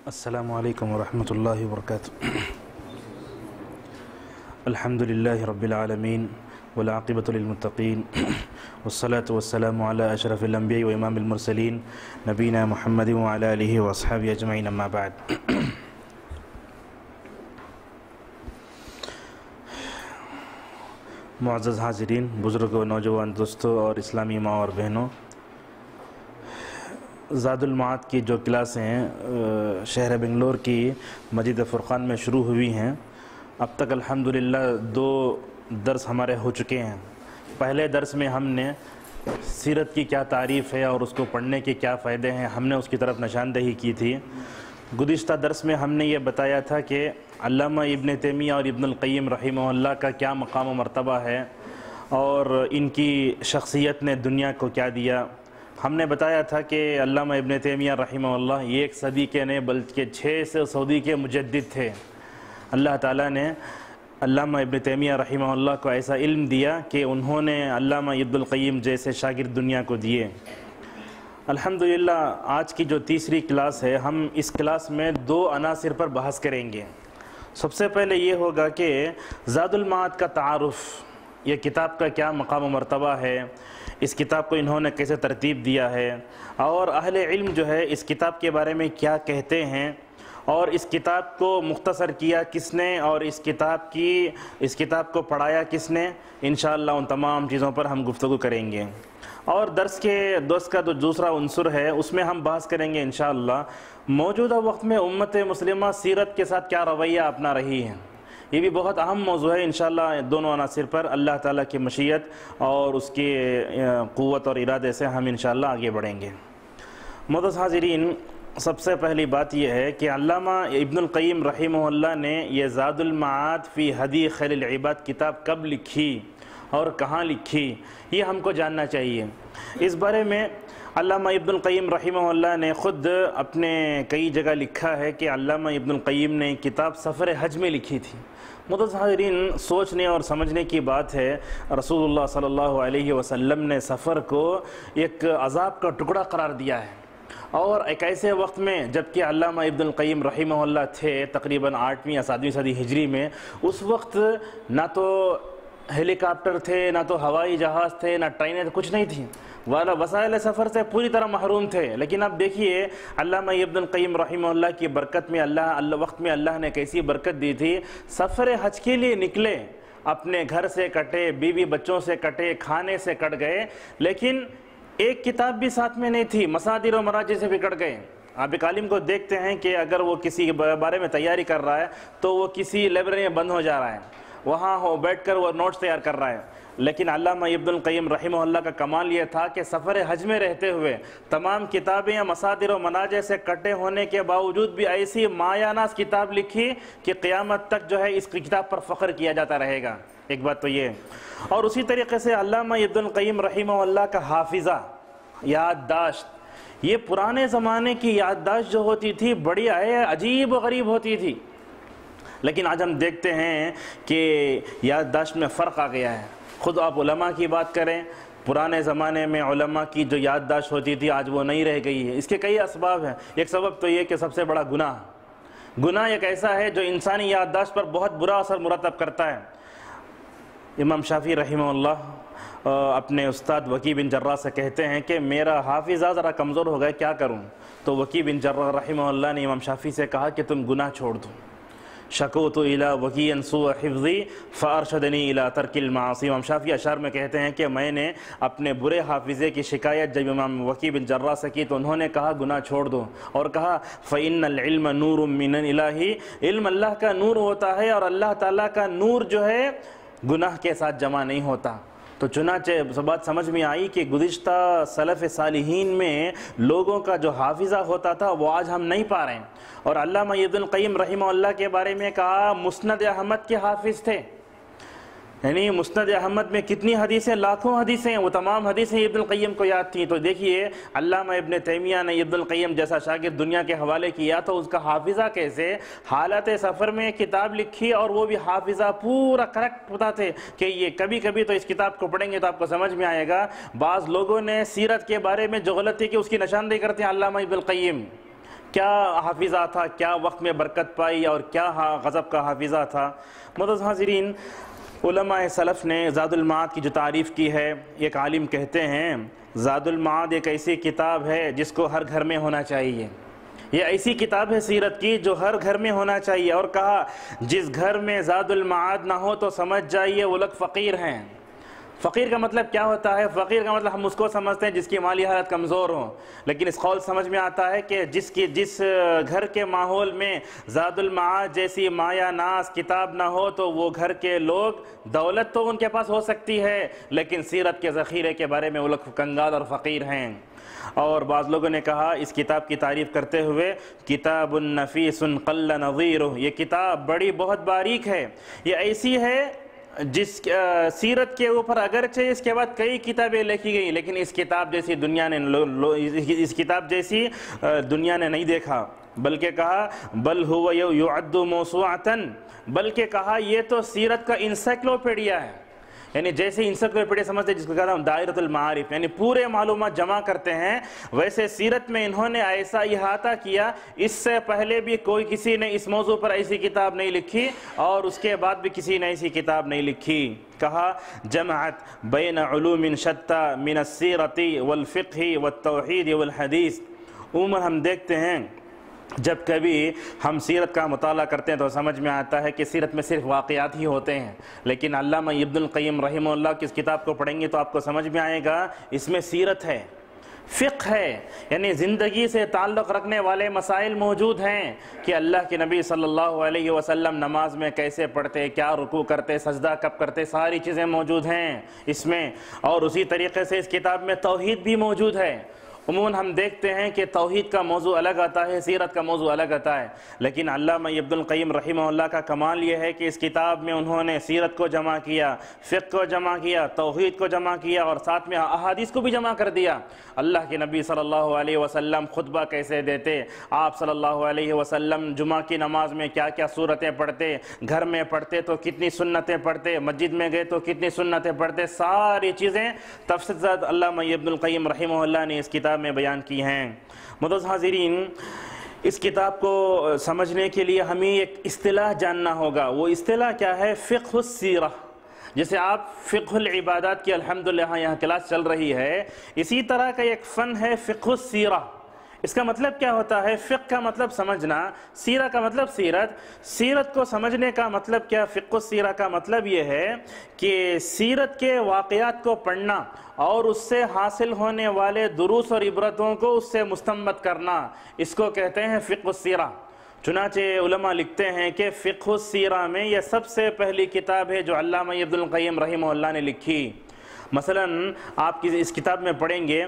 السلام علیکم ورحمۃ اللہ وبرکاتہ۔ الحمد للہ رب العالمین والعاقبۃ للمتقین والصلاة والسلام علی اشرف الانبیاء و امام المرسلین نبینا محمد وعلی آلہ واصحابہ اجمعین، اما بعد۔ معزز حاضرین، بزرگوں، نوجوان دوستوں اور اسلامی ماں اور بہنوں، زاد المعاد کی جو کلاسیں شہر بنگلور کی مسجد فرقان میں شروع ہوئی ہیں، اب تک الحمدللہ 2 درس ہمارے ہو چکے ہیں۔ پہلے درس میں ہم نے سیرت کی کیا تعریف ہے اور اس کو پڑھنے کے کیا فائدے ہیں، ہم نے اس کی طرف نشاندہی کی تھی۔ گزشتہ درس میں ہم نے یہ بتایا تھا کہ علامہ ابن تیمیہ اور ابن القیم رحمہ اللہ کا کیا مقام و مرتبہ ہے اور ان کی شخصیت نے دنیا کو کیا دیا۔ ہم نے بتایا تھا کہ علامہ ابن تیمیہ رحمہ اللہ یہ 1 صدی کے نہیں بلکہ 6 صدی کے مجدد تھے۔ اللہ تعالیٰ نے علامہ ابن تیمیہ رحمہ اللہ کو ایسا علم دیا کہ انہوں نے علامہ ابن القیم جیسے شاگرد دنیا کو دیے۔ الحمدللہ آج کی جو تیسری کلاس ہے، ہم اس کلاس میں 2 عناصر پر بحث کریں گے۔ سب سے پہلے یہ ہوگا کہ زاد المعاد کا تعارف، یہ کتاب کا کیا مقام و مرتبہ ہے، اس کتاب کو انہوں نے کیسے ترتیب دیا ہے، اور اہل علم جو ہے اس کتاب کے بارے میں کیا کہتے ہیں، اور اس کتاب کو مختصر کیا کس نے اور اس کتاب کو پڑھایا کس نے۔ انشاءاللہ ان تمام چیزوں پر ہم گفتگو کریں گے۔ اور درس کا جو دوسرا عنصر ہے اس میں ہم بحث کریں گے انشاءاللہ موجودہ وقت میں امت مسلمہ سیرت کے ساتھ کیا رویہ اپنا رہی ہے۔ یہ بھی بہت اہم موضوع ہے انشاءاللہ۔ دونوں عناصر پر اللہ تعالیٰ کی مشیت اور اس کی قوت اور ارادے سے ہم انشاءاللہ آگے بڑھیں گے۔ معزز حاضرین، سب سے پہلی بات یہ ہے کہ علامہ ابن القیم رحمہ اللہ نے یہ زاد المعاد فی ہدی خیر العباد کتاب کب لکھی اور کہاں لکھی، یہ ہم کو جاننا چاہیے۔ اس بارے میں علامہ ابن القیم رحمہ اللہ نے خود اپنے کئی جگہ لکھا ہے کہ علامہ ابن القیم نے کتاب سفر حج میں لکھی تھی۔ معزز حاضرین، سوچنے اور سمجھنے کی بات ہے، رسول اللہ صلی اللہ علیہ وسلم نے سفر کو ایک عذاب کا ٹکڑا قرار دیا ہے، اور ایک ایسے وقت میں جبکہ علامہ ابن القیم رحمہ اللہ تھے تقریباً 8ویں یا 7ویں صدی ہجری میں، اس وقت نہ تو ہیلی کاپٹر تھے، نہ تو ہوائی جہاز تھے، نہ ٹرینیں، کچھ نہیں تھیں، وسائل سفر سے پوری طرح محروم تھے۔ لیکن اب دیکھیے علامہ ابن القیم رحمہ اللہ کی برکت میں وقت میں اللہ نے کیسی برکت دی تھی۔ سفر حج کے لیے نکلے، اپنے گھر سے کٹے، بیوی بچوں سے کٹے، کھانے سے کٹ گئے، لیکن ایک کتاب بھی ساتھ میں نہیں تھی، مصادر و مراجع سے بھی کٹ گئے۔ آپ ایک عالم کو دیکھتے ہیں کہ اگر وہ کسی کے بارے میں تیاری کر رہا ہے تو وہ کسی لائبریری میں بند ہو جا رہا ہے، وہاں بیٹھ کر وہ نوٹس تیار کر رہا ہے۔ لیکن علامہ ابن القیم رحمہ اللہ کا کمال یہ تھا کہ سفر حج میں رہتے ہوئے تمام کتابیں یا مصادر و مناجع سے کٹے ہونے کے باوجود بھی ایسی مایہ ناز کتاب لکھی کہ قیامت تک جو ہے اس کتاب پر فخر کیا جاتا رہے گا۔ ایک بات تو یہ، اور اسی طریقے سے علامہ ابن القیم رحمہ اللہ کا حافظہ، یادداشت، یہ پرانے زمانے کی یادداشت جو ہوتی تھی بڑی عجیب و غریب ہوتی تھی، لیکن آج ہم دیکھتے ہیں کہ یادداشت میں فرق آ گیا ہے۔ خود آپ علماء کی بات کریں، پرانے زمانے میں علماء کی جو یادداشت ہوتی تھی آج وہ نہیں رہ گئی ہے۔ اس کے کئی اسباب ہیں۔ ایک سبب تو یہ کہ سب سے بڑا گناہ ایک ایسا ہے جو انسانی یادداشت پر بہت برا اثر مرتب کرتا ہے۔ امام شافعی رحمہ اللہ اپنے استاد وکی بن جراح سے کہتے ہیں کہ میرا حافظہ ذرا کمزور ہو گیا، کیا کروں؟ تو وکی بن جراح رحمہ اللہ نے امام شافعی سے کہا کہ تم گناہ چھوڑ دو۔ شکوت الی وکی سوء حفظی فارشدنی الی ترک المعاصی۔ امام شافعی اشعار میں کہتے ہیں کہ میں نے اپنے برے حافظے کی شکایت جب امام وکی بن جراح سے کی تو انہوں نے کہا گناہ چھوڑ دو، اور کہا فإن العلم نور من الہ، علم اللہ کا نور ہوتا ہے اور اللہ تعالیٰ کا نور جو ہے گناہ کے ساتھ جمع نہیں ہوتا۔ تو چنانچہ بات سمجھ میں آئی کہ گزشتہ سلف صالحین میں لوگوں کا جو حافظہ ہوتا تھا وہ آج ہم نہیں پا رہے ہیں۔ اور علامہ ابن القیم رحمہ اللہ کے بارے میں کہا مسند احمد کے حافظ تھے، یعنی مسند احمد میں کتنی حدیثیں، لاکھوں حدیثیں، وہ تمام حدیثیں ابن القیم کو یاد تھیں۔ تو دیکھیے علامہ ابن تیمیہ نے ابن القیم جیسا شاگرد دنیا کے حوالے کیا تو اس کا حافظہ کیسے، حالت سفر میں کتاب لکھی اور وہ بھی حافظہ پورا کریکٹ پتا تھے کہ یہ کبھی کبھی تو اس کتاب کو پڑھیں گے تو آپ کو سمجھ میں آئے گا۔ بعض لوگوں نے سیرت کے بارے میں جو غلطی کی اس کی نشاندہی کرتے ہیں علامہ ابن القیم کیا حافظہ تھا، کیا وقت میں برکت پائی اور کیا غضب کا حافظہ تھا۔ معزز حاضرین، علماء سلف نے زاد المعاد کی جو تعریف کی ہے، ایک عالم کہتے ہیں زاد المعاد ایک ایسی کتاب ہے جس کو ہر گھر میں ہونا چاہیے، یہ ایسی کتاب ہے سیرت کی جو ہر گھر میں ہونا چاہیے، اور کہا جس گھر میں زاد المعاد نہ ہو تو سمجھ جائیے وہ لوگ فقیر ہیں۔ فقیر کا مطلب کیا ہوتا ہے؟ فقیر کا مطلب ہم اس کو سمجھتے ہیں جس کی مالی حالت کمزور ہو، لیکن اس قول سمجھ میں آتا ہے کہ جس گھر کے ماحول میں زاد المعاد جیسی مایا ناز کتاب نہ ہو تو وہ گھر کے لوگ، دولت تو ان کے پاس ہو سکتی ہے لیکن سیرت کے ذخیرے کے بارے میں وہ لوگ کنگال اور فقیر ہیں۔ اور بعض لوگوں نے کہا اس کتاب کی تعریف کرتے ہوئے، کتاب نفیس قل نظیرہ، یہ کتاب بڑی بہت باریک ہے، یہ ایسی ہے جس سیرت کے اوپر اگرچہ اس کے بعد کئی کتابیں لکھی گئی لیکن اس کتاب جیسی دنیا نے نہیں دیکھا، بلکہ کہا بل هو يعد موسوعۃ، بلکہ کہا یہ تو سیرت کا انسائکلوپیڈیا ہے، یعنی جیسے انسائکلوپیڈیا سمجھتے جس کو کہتا ہوں دائرۃ المعارف، یعنی پورے معلومات جمع کرتے ہیں، ویسے سیرت میں انہوں نے ایسا احاطہ کیا، اس سے پہلے بھی کسی نے اس موضوع پر ایسی کتاب نہیں لکھی اور اس کے بعد بھی کسی نے ایسی کتاب نہیں لکھی۔ کہا جمعت بین علوم شتى من السیرۃ والفقہ والتوحید والحدیث۔ عموماً ہم دیکھتے ہیں جب کبھی ہم سیرت کا مطالعہ کرتے ہیں تو سمجھ میں آتا ہے کہ سیرت میں صرف واقعات ہی ہوتے ہیں، لیکن علامہ ابن القیم رحمہ اللہ کی اس کتاب کو پڑھیں گے تو آپ کو سمجھ میں آئے گا اس میں سیرت ہے، فقہ ہے، یعنی زندگی سے تعلق رکھنے والے مسائل موجود ہیں کہ اللہ کے نبی صلی اللہ علیہ وسلم نماز میں کیسے پڑھتے، کیا رکوع کرتے، سجدہ کب کرتے، ساری چیزیں موجود ہیں اس میں، اور اسی طریقے سے اس کتاب میں توحید بھی موجود ہے۔ عموماً ہم دیکھتے ہیں کہ توحید کا موضوع الگ آتا ہے، سیرت کا موضوع الگ آتا ہے، لیکن علامہ ابن القیم رحمہ اللہ کا کمال یہ ہے کہ اس کتاب میں انہوں نے سیرت کو جمع کیا، فقہ کو جمع کیا، توحید کو جمع کیا اور ساتھ میں احادیث کو بھی جمع کر دیا۔ اللہ کے نبی صلی اللہ علیہ وسلم خطبہ کیسے دیتے، آپ صلی اللہ علیہ وسلم جمعہ کی نماز میں کیا کیا صورتیں پڑھتے، گھر میں پڑھتے تو کتنی سنتیں پڑھتے، مسجد میں گئے تو کتنی سنتیں پڑھتے، ساری چیزیں تفصیل سے علامہ ابن القیم رحمہ اللہ نے اس کتاب میں بیان کی ہیں۔ معزز حاضرین، اس کتاب کو سمجھنے کے لیے ہمیں ایک اصطلاح جاننا ہوگا، وہ اصطلاح کیا ہے؟ فقہ السیرہ۔ جیسے آپ فقہ العبادات کی الحمدللہ یہاں کلاس چل رہی ہے، اسی طرح کا ایک فن ہے فقہ السیرہ۔ اس کا مطلب کیا ہوتا ہے؟ فقہ کا مطلب سمجھنا، سیرہ کا مطلب سیرت، سیرت کو سمجھنے کا مطلب کیا؟ فقہ السیرہ کا مطلب یہ ہے کہ سیرت کے واقعات کو پڑھنا اور اس سے حاصل ہونے والے دروس اور عبرتوں کو اس سے مستنبط کرنا، اس کو کہتے ہیں فقہ السیرہ۔ چنانچہ علماء لکھتے ہیں کہ فقہ السیرہ میں یہ سب سے پہلی کتاب ہے جو علامہ ابن القیم رحمہ اللہ نے لکھی۔ مثلا آپ اس کتاب میں پڑھیں گے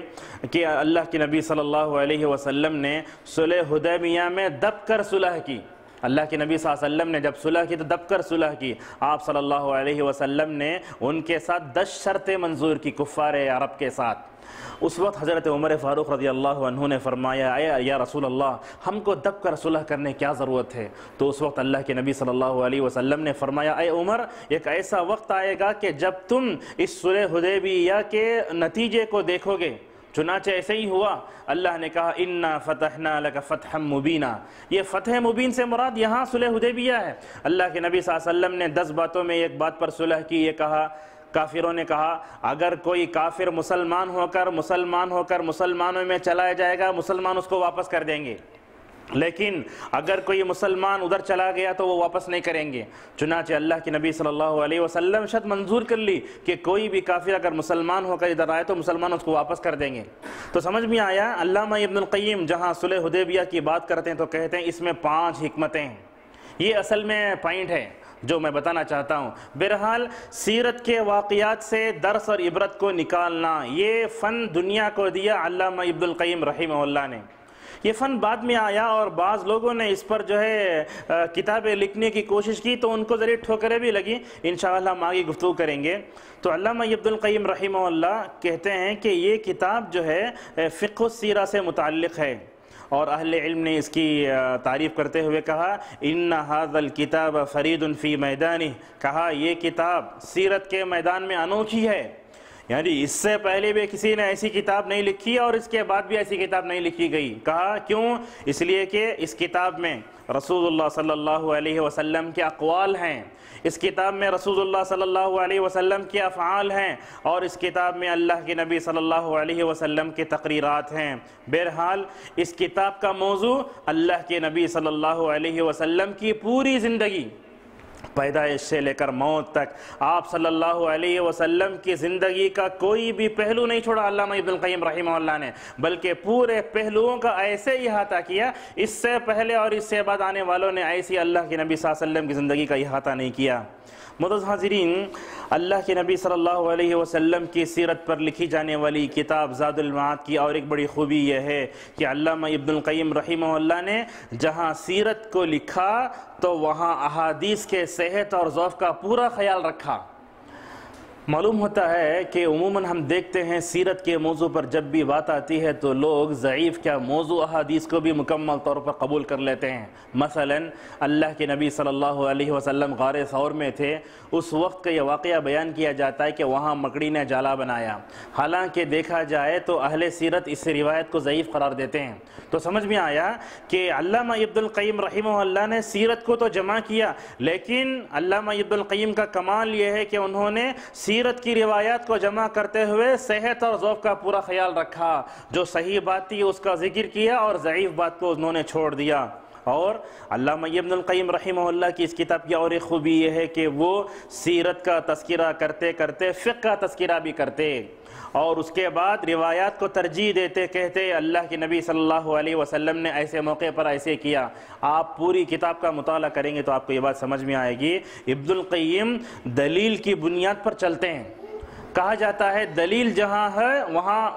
کہ اللہ کے نبی صلی اللہ علیہ وسلم نے صلح حدیبیہ میں دب کر صلح کی، اللہ کے نبی صلی اللہ علیہ وسلم نے جب صلح کی تو دب کر صلح کی، آپ صلی اللہ علیہ وسلم نے ان کے ساتھ 10 شرطیں منظور کی کفار عرب کے ساتھ۔ اس وقت حضرت عمر فاروق رضی اللہ عنہ نے فرمایا اے یا رسول اللہ، ہم کو دب کر صلح کرنے کیا ضرورت ہے؟ تو اس وقت اللہ کے نبی صلی اللہ علیہ وسلم نے فرمایا اے عمر، ایک ایسا وقت آئے گا کہ جب تم اس صلح حدیبیہ کے نتیجے کو دیکھو گے۔ چنانچہ ایسے ہی ہوا، اللہ نے کہا اِنَّا فَتَحْنَا لَكَ فَتْحًا مُبِينًا، یہ فتح مبین سے مراد یہاں صلح حدیبیہ ہے۔ اللہ کے نبی صلی اللہ علیہ وسلم نے 10 باتوں میں ایک بات پر صلح کی، یہ کہا، کافروں نے کہا اگر کوئی کافر مسلمان ہو کر مسلمانوں میں چلا جائے گا، مسلمان اس کو واپس کر دیں گے، لیکن اگر کوئی مسلمان ادھر چلا گیا تو وہ واپس نہیں کریں گے۔ چنانچہ اللہ کے نبی صلی اللہ علیہ وسلم شرط منظور کر لی کہ کوئی بھی کافر اگر مسلمان ہو کر ادھر آئے تو مسلمان اس کو واپس کر دیں گے۔ تو سمجھ میں آیا، علامہ ابن القیم جہاں صلح حدیبیہ کی بات کرتے ہیں تو کہتے ہیں اس میں 5 حکمتیں ہیں۔ یہ اصل میں پوائنٹ ہے جو میں بتانا چاہتا ہوں۔ بہرحال سیرت کے واقعات سے درس اور عبرت کو نکالنا، یہ فن دنیا کو دیا علامہ ابن القیم رحمہ اللہ نے۔ یہ فن بعد میں آیا اور بعض لوگوں نے اس پر جو ہے کتابیں لکھنے کی کوشش کی تو ان کو ذریعہ ٹھوکریں بھی لگی، انشاءاللہ ہم آگے گفتگو کریں گے۔ تو علامہ ابن القیم رحمہ اللہ کہتے ہیں کہ یہ کتاب جو ہے فقہ السیرہ سے متعلق ہے، اور اہل علم نے اس کی تعریف کرتے ہوئے کہا ان هذا الكتاب فرید فی میدانہ، کہا یہ کتاب سیرت کے میدان میں انوکھی ہے، یعنی اس سے پہلے بھی کسی نے ایسی کتاب نہیں لکھی اور اس کے بعد بھی ایسی کتاب نہیں لکھی گئی. کہا کیوں؟ اس لیے کہ اس کتاب میں رسول اللہ صلی اللہ علیہ وسلم کے اقوال ہیں، اس کتاب میں رسول اللہ صلی اللہ علیہ وسلم کے افعال ہیں، اور اس کتاب میں اللہ کے نبی صلی اللہ علیہ وسلم کے تقریرات ہیں. بہرحال اس کتاب کا موضوع اللہ کے نبی صلی اللہ علیہ وسلم کی پوری زندگی، پیدائش سے لے کر موت تک آپ صلی اللہ علیہ وسلم کی زندگی کا کوئی بھی پہلو نہیں چھوڑا علامہ ابن القیم رحمہ اللہ نے، بلکہ پورے پہلوؤں کا ایسے احاطہ کیا. اس سے پہلے اور اس سے بعد آنے والوں نے ایسی اللہ کے نبی صلی اللہ علیہ وسلم کی زندگی کا احاطہ نہیں کیا. معزز حاضرین، اللہ کے نبی صلی اللہ علیہ وسلم کی سیرت پر لکھی جانے والی کتاب زاد المعاد کی اور ایک بڑی خوبی یہ ہے کہ علامہ ابن القیم رحمہ اللہ نے جہاں سیرت کو لکھا تو وہاں احادیث کے صحت اور ضعف کا پورا خیال رکھا. معلوم ہوتا ہے کہ عموماً ہم دیکھتے ہیں سیرت کے موضوع پر جب بھی بات آتی ہے تو لوگ ضعیف کیا موضوع احادیث کو بھی مکمل طور پر قبول کر لیتے ہیں. مثلاً اللہ کے نبی صلی اللہ علیہ وسلم غار ثور میں تھے، اس وقت کا یہ واقعہ بیان کیا جاتا ہے کہ وہاں مکڑی نے جالا بنایا. حالانکہ دیکھا جائے تو اہل سیرت اس روایت کو ضعیف قرار دیتے ہیں. تو سمجھ میں آیا کہ علامہ ابن القیم رحمہ اللہ نے سیرت کو تو جمع کیا، لیکن علامہ ابن القیم کا کمال یہ ہے کہ انہوں نے سیرت کی روایات کو جمع کرتے ہوئے صحت اور ذوق کا پورا خیال رکھا. جو صحیح بات تھی اس کا ذکر کیا اور ضعیف بات کو انہوں نے چھوڑ دیا. اور علامہ ابن القیم رحمہ اللہ کی اس کتاب کی اور ایک خوبی یہ ہے کہ وہ سیرت کا تذکرہ کرتے کرتے فقہ کا تذکرہ بھی کرتے، اور اس کے بعد روایات کو ترجیح دیتے، کہتے اللہ کے نبی صلی اللہ علیہ وسلم نے ایسے موقع پر ایسے کیا. آپ پوری کتاب کا مطالعہ کریں گے تو آپ کو یہ بات سمجھ میں آئے گی. ابن القیم دلیل کی بنیاد پر چلتے ہیں. کہا جاتا ہے دلیل جہاں ہے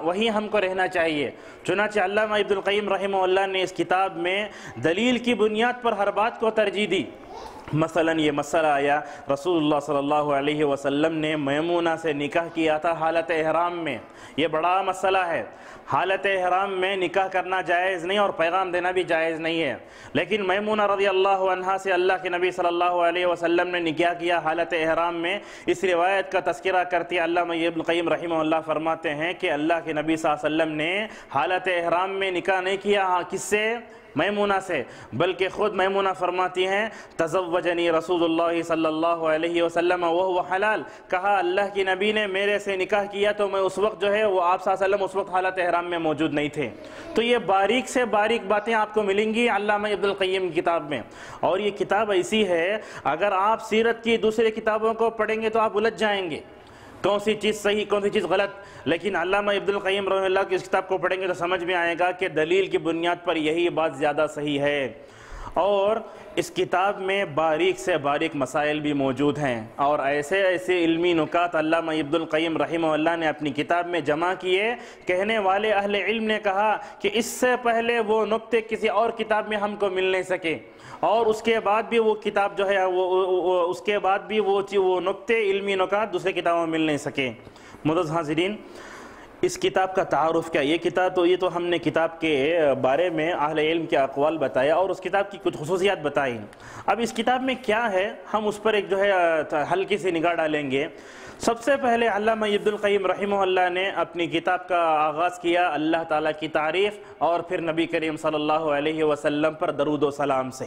وہیں ہم کو رہنا چاہیے. چنانچہ علامہ ابن القیم رحمہ اللہ نے اس کتاب میں دلیل کی بنیاد پر ہر بات کو ترجیح دی. مثلا یہ مسئلہ آیا رسول اللہ صلی اللہ علیہ وسلم نے میمونہ سے نکاح کیا تھا حالت احرام میں. یہ بڑا مسئلہ ہے. حالت احرام میں نکاح کرنا جائز نہیں اور پیغام دینا بھی جائز نہیں ہے، لیکن میمونہ رضی اللہ عنہا سے اللہ کے نبی صلی اللہ علیہ وسلم نے نکاح کیا حالت احرام میں. اس روایت کا تذکرہ کرتے علامہ ابن القیم رحمہ اللہ فرماتے ہیں کہ اللہ کے نبی صلی اللہ علیہ وسلم نے حالت احرام میں نکاح نہیں کیا. کس سے؟ میمونہ سے. بلکہ خود میمونہ فرماتی ہیں تزوجنی رسول اللہ صلی اللہ علیہ وسلم وہو حلال. کہا اللہ کی نبی نے میرے سے نکاح کیا تو میں اس وقت جو ہے وہ آپ صلی اللہ علیہ وسلم اس وقت حالت احرام میں موجود نہیں تھے. تو یہ باریک سے باریک باتیں آپ کو ملیں گی علامہ ابن القیم کی کتاب میں. اور یہ کتاب ایسی ہے اگر آپ سیرت کی دوسری کتابوں کو پڑھیں گے تو آپ الجھ جائیں گے کون سی چیز صحیح کون سی چیز غلط. لیکن علامہ ابن القیم رحمہ اللہ کی اس کتاب کو پڑھیں گے تو سمجھ میں آئے گا کہ دلیل کی بنیاد پر یہی بات زیادہ صحیح ہے. اور اس کتاب میں باریک سے باریک مسائل بھی موجود ہیں، اور ایسے ایسے علمی نکات علامہ ابن القیم رحمہ اللہ نے اپنی کتاب میں جمع کیے. کہنے والے اہل علم نے کہا کہ اس سے پہلے وہ نکتے کسی اور کتاب میں ہم کو مل نہیں سکے، اور اس کے بعد بھی وہ کتاب جو ہے اس کے بعد بھی وہ نکتے علمی نکات دوسرے کتابوں میں مل نہیں سکے. معزز حاضرین، اس کتاب کا تعارف کیا؟ یہ تو ہم نے کتاب کے بارے میں اہل علم کے اقوال بتایا اور اس کتاب کی کچھ خصوصیات بتائی. اب اس کتاب میں کیا ہے ہم اس پر ایک جو ہے ہلکی سی نگاہ ڈالیں گے. سب سے پہلے علامہ ابن القیم رحمہ اللہ نے اپنی کتاب کا آغاز کیا اللہ تعالیٰ کی تعریف اور پھر نبی کریم صلی اللہ علیہ وسلم پر درود و سلام سے.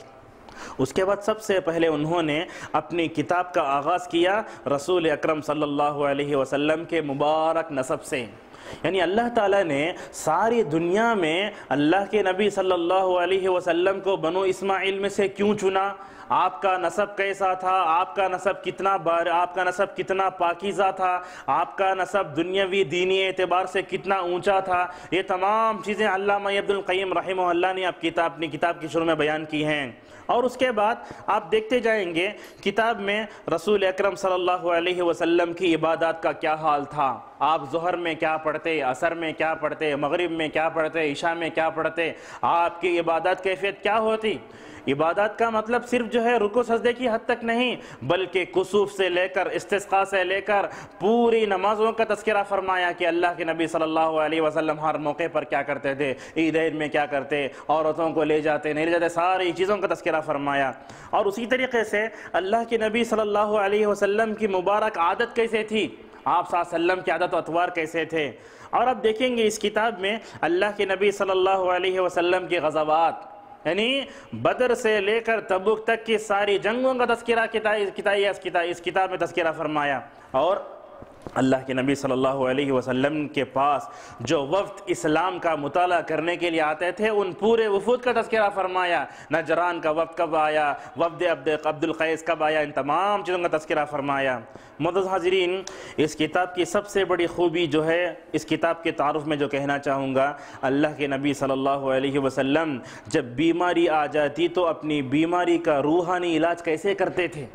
اس کے بعد سب سے پہلے انہوں نے اپنی کتاب کا آغاز کیا رسول اکرم صلی اللہ علیہ وسلم کے مبارک نسب سے. یعنی اللہ تعالیٰ نے ساری دنیا میں اللہ کے نبی صلی اللہ علیہ وسلم کو بنو اسماعیل میں سے کیوں چنا؟ آپ کا نسب کیسا تھا؟ آپ کا نسب کتنا پاکیزہ تھا؟ آپ کا نسب دنیاوی دینی اعتبار سے کتنا اونچا تھا؟ یہ تمام چیزیں علامہ ابن القیم رحمہ اللہ نے اپنی کتاب کی شروع میں بیان کی ہیں. اور اس کے بعد آپ دیکھتے جائیں گے کتاب میں رسول اکرم صلی اللہ علیہ وسلم کی عبادات کا کیا حال تھا. آپ ظہر میں کیا پڑھتے، عصر میں کیا پڑھتے، مغرب میں کیا پڑھتے، عشاء میں کیا پڑھتے، آپ کی عبادات کیفیت کیا ہوتی. عبادات کا مطلب صرف جو ہے رکوع سجدے کی حد تک نہیں، بلکہ کسوف سے لے کر استسقاء سے لے کر پوری نمازوں کا تذکرہ فرمایا کہ اللہ کے نبی صلی اللہ علیہ وسلم ہر موقع پر کیا کرتے تھے، عیدین میں کیا کرتے، عورتوں کو لے جاتے نہیں لے جاتے، ساری چیزوں کا تذکرہ فرمایا. اور اسی طریقے سے اللہ کے نبی صلی اللہ علیہ وسلم کی مبارک عادت کیسے تھی، آپ صلی اللہ علیہ وسلم کی عادت و اطوار کیسے تھے۔ اور اب دیکھیں گے اس کتاب میں اللہ کے نبی صلی اللہ علیہ وسلم کی غزوات، یعنی بدر سے لے کر تبوک تک کی ساری جنگوں کا تذکرہ اس کتاب میں تذکرہ فرمایا۔ اور اللہ کے نبی صلی اللہ علیہ وسلم کے پاس جو وفد اسلام کا مطالعہ کرنے کے لیے آتے تھے ان پورے وفود کا تذکرہ فرمایا۔ نجران کا وفد کب آیا، وفد عبد القیس کب آیا، ان تمام چیزوں کا تذکرہ فرمایا۔ معزز حاضرین، اس کتاب کی سب سے بڑی خوبی جو ہے، اس کتاب کے تعارف میں جو کہنا چاہوں گا، اللہ کے نبی صلی اللہ علیہ وسلم جب بیماری آ جاتی تو اپنی بیماری کا روحانی علاج کیسے کرتے تھے،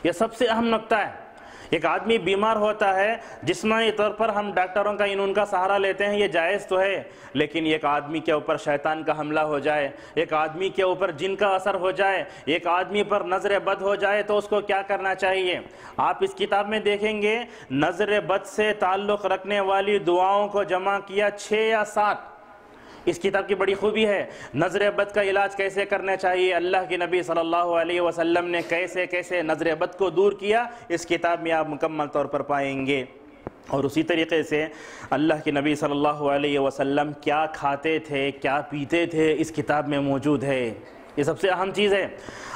یہ سب سے اہم نقطہ ہے۔ ایک آدمی بیمار ہوتا ہے، جسمانی طور پر ہم ڈاکٹروں کا ان کا سہارا لیتے ہیں، یہ جائز تو ہے، لیکن ایک آدمی کے اوپر شیطان کا حملہ ہو جائے، ایک آدمی کے اوپر جن کا اثر ہو جائے، ایک آدمی پر نظر بد ہو جائے تو اس کو کیا کرنا چاہیے؟ آپ اس کتاب میں دیکھیں گے نظر بد سے تعلق رکھنے والی دعاؤں کو جمع کیا 6 یا 7۔ اس کتاب کی بڑی خوبی ہے نظر بد کا علاج کیسے کرنا چاہیے، اللہ کے نبی صلی اللہ علیہ وسلم نے کیسے کیسے نظر بد کو دور کیا، اس کتاب میں آپ مکمل طور پر پائیں گے۔ اور اسی طریقے سے اللہ کے نبی صلی اللہ علیہ وسلم کیا کھاتے تھے، کیا پیتے تھے، اس کتاب میں موجود ہے، یہ سب سے اہم چیز ہے۔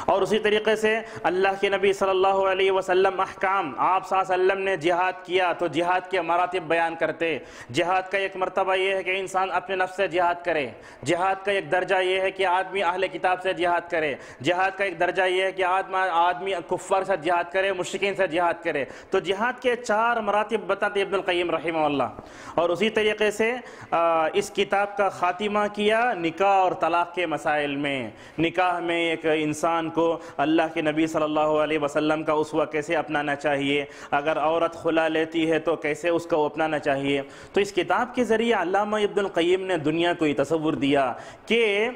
اور اسی طریقے سے اللہ کے نبی صلی اللہ علیہ وسلم احکام، آپ صلی اللہ علیہ وسلم نے جہاد کیا تو جہاد کے مراتب بیان کرتے۔ جہاد کا ایک مرتبہ یہ ہے کہ انسان اپنے نفس سے جہاد کرے، جہاد کا ایک درجہ یہ ہے کہ آدمی اہل کتاب سے جہاد کرے، جہاد کا ایک درجہ یہ ہے کہ آدمی کفار سے جہاد کرے، مشرکین سے جہاد کرے۔ تو جہاد کے 4 مراتب بتاتے ابن القیم رحمہ اللہ۔ اور اسی طریقے سے اس کتاب کا خاتمہ کیا نکاح اور طلاق کے مسائل میں۔ نکاح میں ایک انسان کو اللہ کے نبی صلی اللہ علیہ وسلم کا اسوہ کیسے اپنانا چاہیے، اگر عورت خلا لیتی ہے تو کیسے اس کو اپنانا چاہیے۔ تو اس کتاب کے ذریعے علامہ ابن القیم نے دنیا کو یہ تصور دیا کہ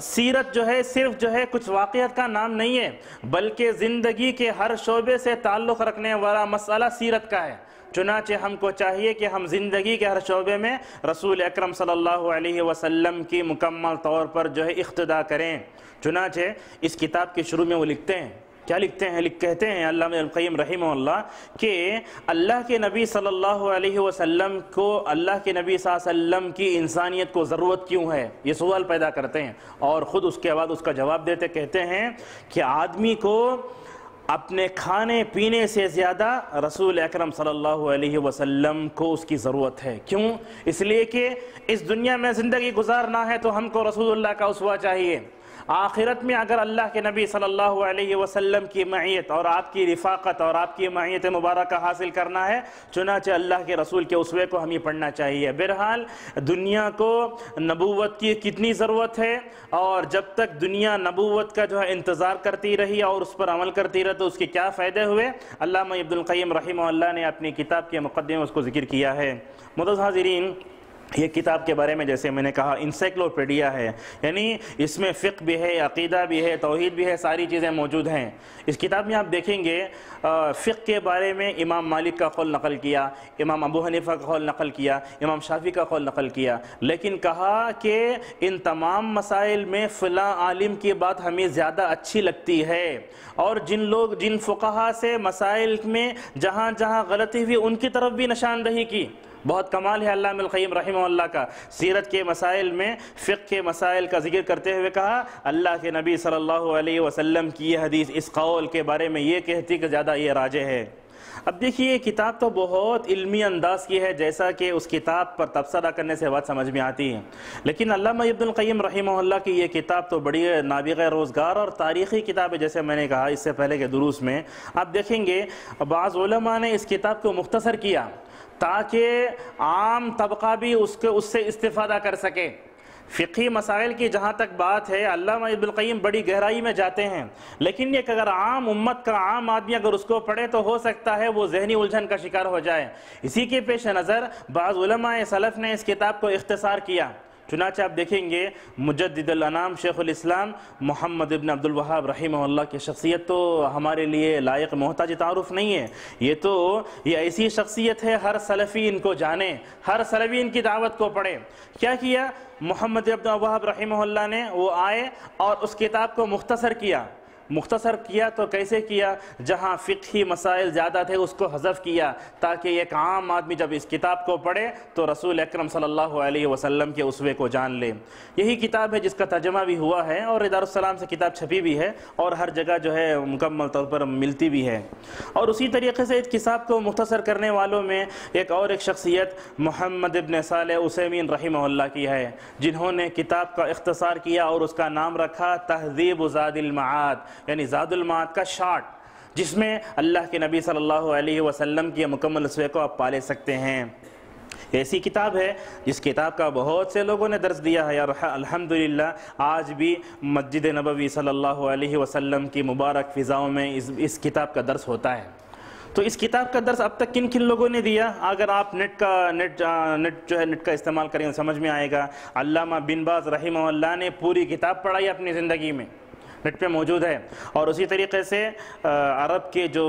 سیرت جو ہے صرف جو ہے کچھ واقعات کا نام نہیں ہے، بلکہ زندگی کے ہر شعبے سے تعلق رکھنے والا مسئلہ سیرت کا ہے۔ چنانچہ ہم کو چاہیے کہ ہم زندگی کے ہر شعبے میں رسول اکرم صلی اللہ علیہ وسلم کی مکمل طور پر جو ہے اقتداء کریں۔ چنانچہ اس کتاب کے شروع میں وہ لکھتے ہیں، کیا لکھتے ہیں؟ کہتے ہیں علامہ ابن القیم رحمہ اللہ کہ اللہ کے نبی صلی اللہ علیہ وسلم کو، اللہ کے نبی صلی اللہ علیہ وسلم کی انسانیت کو ضرورت کیوں ہے، یہ سوال پیدا کرتے ہیں، اور خود اس کے بعد اس کا جواب دیتے کہتے ہیں کہ آدمی کو اپنے کھانے پینے سے زیادہ رسول اکرم صلی اللہ علیہ وسلم کو اس کی ضرورت ہے۔ کیوں؟ اس لیے کہ اس دنیا میں زندگی گزارنا ہے تو ہم کو رسول اللہ کا اسوہ چاہیے۔ آخرت میں اگر اللہ کے نبی صلی اللہ علیہ وسلم کی معیت اور آپ کی رفاقت اور آپ کی معیت مبارکہ حاصل کرنا ہے، چنانچہ اللہ کے رسول کے اسوے کو ہمیں پڑھنا چاہیے۔ بہرحال دنیا کو نبوت کی کتنی ضرورت ہے، اور جب تک دنیا نبوت کا جو ہے انتظار کرتی رہی اور اس پر عمل کرتی رہی تو اس کے کیا فائدے ہوئے، علامہ ابن القیم رحمہ اللہ نے اپنی کتاب کے مقدمے میں اس کو ذکر کیا ہے۔ معزز حاضرین، یہ کتاب کے بارے میں جیسے میں نے کہا انسائکلوپیڈیا ہے، یعنی اس میں فقہ بھی ہے، عقیدہ بھی ہے، توحید بھی ہے، ساری چیزیں موجود ہیں۔ اس کتاب میں آپ دیکھیں گے فقہ کے بارے میں امام مالک کا قول نقل کیا، امام ابو حنیفہ کا قول نقل کیا، امام شافعی کا قول نقل کیا، لیکن کہا کہ ان تمام مسائل میں فلاں عالم کی بات ہمیں زیادہ اچھی لگتی ہے، اور جن فقہا سے مسائل میں جہاں جہاں غلطی ہوئی ان کی طرف بھی نشاندہی کی۔ بہت کمال ہے علامہ القیم رحمہ اللہ کا، سیرت کے مسائل میں فقہ کے مسائل کا ذکر کرتے ہوئے کہا اللہ کے نبی صلی اللہ علیہ وسلم کی یہ حدیث اس قول کے بارے میں یہ کہتی کہ زیادہ یہ راجح ہے۔ اب دیکھیے یہ کتاب تو بہت علمی انداز کی ہے، جیسا کہ اس کتاب پر تبصرہ کرنے سے بات سمجھ میں آتی ہے، لیکن علامہ ابن القیم رحمہ اللہ کی یہ کتاب تو بڑی نابغہ روزگار اور تاریخی کتاب ہے۔ جیسے میں نے کہا اس سے پہلے کے دروس میں آپ دیکھیں گے بعض علماء نے اس کتاب کو مختصر کیا تاکہ عام طبقہ بھی اس سے استفادہ کر سکے۔ فقہی مسائل کی جہاں تک بات ہے علامہ ابن القیم بڑی گہرائی میں جاتے ہیں، لیکن یہ کہ اگر عام امت کا عام آدمی اگر اس کو پڑھے تو ہو سکتا ہے وہ ذہنی الجھن کا شکار ہو جائے۔ اسی کے پیش نظر بعض علماء سلف نے اس کتاب کو اختصار کیا۔ چنانچہ آپ دیکھیں گے مجدد الانام شیخ الاسلام محمد ابن عبد الوہاب رحمہ اللہ کی شخصیت تو ہمارے لیے لائق محتاج تعارف نہیں ہے، یہ ایسی شخصیت ہے ہر سلفی ان کو جانے، ہر سلفی ان کی دعوت کو پڑھے۔ کیا کیا محمد ابن الوہاب رحمہ اللہ نے؟ وہ آئے اور اس کتاب کو مختصر کیا، مختصر کیا تو کیسے کیا؟ جہاں فقہی مسائل زیادہ تھے اس کو حذف کیا تاکہ ایک عام آدمی جب اس کتاب کو پڑھے تو رسول اکرم صلی اللہ علیہ وسلم کے اسوے کو جان لے۔ یہی کتاب ہے جس کا ترجمہ بھی ہوا ہے اور دارالسلام سے کتاب چھپی بھی ہے اور ہر جگہ جو ہے مکمل طور پر ملتی بھی ہے۔ اور اسی طریقے سے اس کتاب کو مختصر کرنے والوں میں ایک شخصیت محمد ابن صالح عثیمین رحمہ اللہ کی ہے، جنہوں نے کتاب کا اختصار کیا اور اس کا نام رکھا تہذیب زاد المعاد، یعنی زاد المعاد کا شارٹ، جس میں اللہ کے نبی صلی اللہ علیہ وسلم کی مکمل اسوے کو آپ پالے سکتے ہیں۔ ایسی کتاب ہے جس کتاب کا بہت سے لوگوں نے درس دیا ہے اور الحمدللہ آج بھی مسجد نبوی صلی اللہ علیہ وسلم کی مبارک فضاؤں میں اس کتاب کا درس ہوتا ہے۔ تو اس کتاب کا درس اب تک کن کن لوگوں نے دیا؟ اگر آپ نیٹ کا استعمال کریں سمجھ میں آئے گا۔ علامہ بن باز رحمہ اللہ نے پوری کتاب پڑھائی اپنی زندگی میں، نیٹ پہ موجود ہے۔ اور اسی طریقے سے عرب کے جو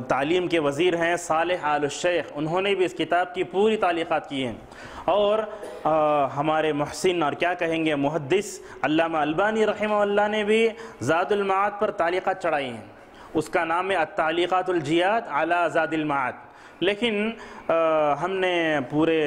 تعلیم کے وزیر ہیں صالح آل الشیخ، انہوں نے بھی اس کتاب کی پوری تعلیقات کی ہیں۔ اور ہمارے محسن اور کیا کہیں گے محدث علامہ البانی رحمہ اللہ نے بھی زاد المعاد پر تعلیقات چڑھائی ہیں، اس کا نام ہے التعلیقات الجیاد علی زاد المعاد۔ لیکن ہم نے پورے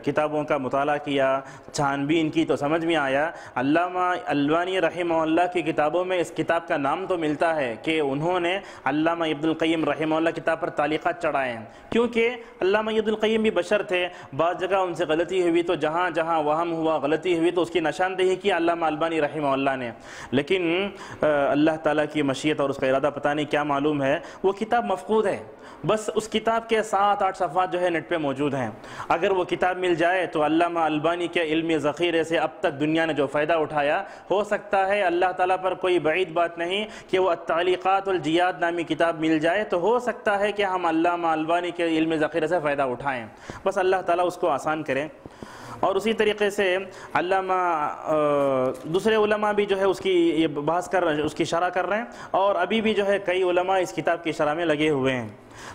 کتابوں کا مطالعہ کیا، چھان بین کی، تو سمجھ میں آیا علامہ البانی رحمہ اللہ کی کتابوں میں اس کتاب کا نام تو ملتا ہے کہ انہوں نے علامہ ابن القیم رحمہ اللہ کتاب پر تعلیقات چڑھائے ہیں، کیونکہ علامہ ابن القیم بھی بشر تھے، بعض جگہ ان سے غلطی ہوئی تو جہاں جہاں وہم ہوا، غلطی ہوئی تو اس کی نشاندہی کی علامہ البانی رحمہ اللہ نے۔ لیکن اللہ تعالیٰ کی مشیت اور اس کا ارادہ پتہ نہیں کیا معلوم ہے، وہ کتاب مفقود ہے۔ بس اس کتاب کے 7-8 صفحات جو ہے نیٹ پہ موجود ہیں، اگر وہ کتاب مل جائے تو علامہ البانی کے علمی ذخیرے سے اب تک دنیا نے جو فائدہ اٹھایا، ہو سکتا ہے اللہ تعالیٰ پر کوئی بعید بات نہیں کہ وہ التعلیقات الجیاد نامی کتاب مل جائے تو ہو سکتا ہے کہ ہم علامہ البانی کے علمی ذخیرے سے فائدہ اٹھائیں، بس اللہ تعالیٰ اس کو آسان کرے۔ اور اسی طریقے سے علامہ دوسرے علماء بھی جو ہے اس کی یہ بحث کر رہے ہیں، اس کی شرح کر رہے ہیں، اور ابھی بھی جو ہے کئی علماء اس کتاب کی شرح میں لگے ہوئے ہیں۔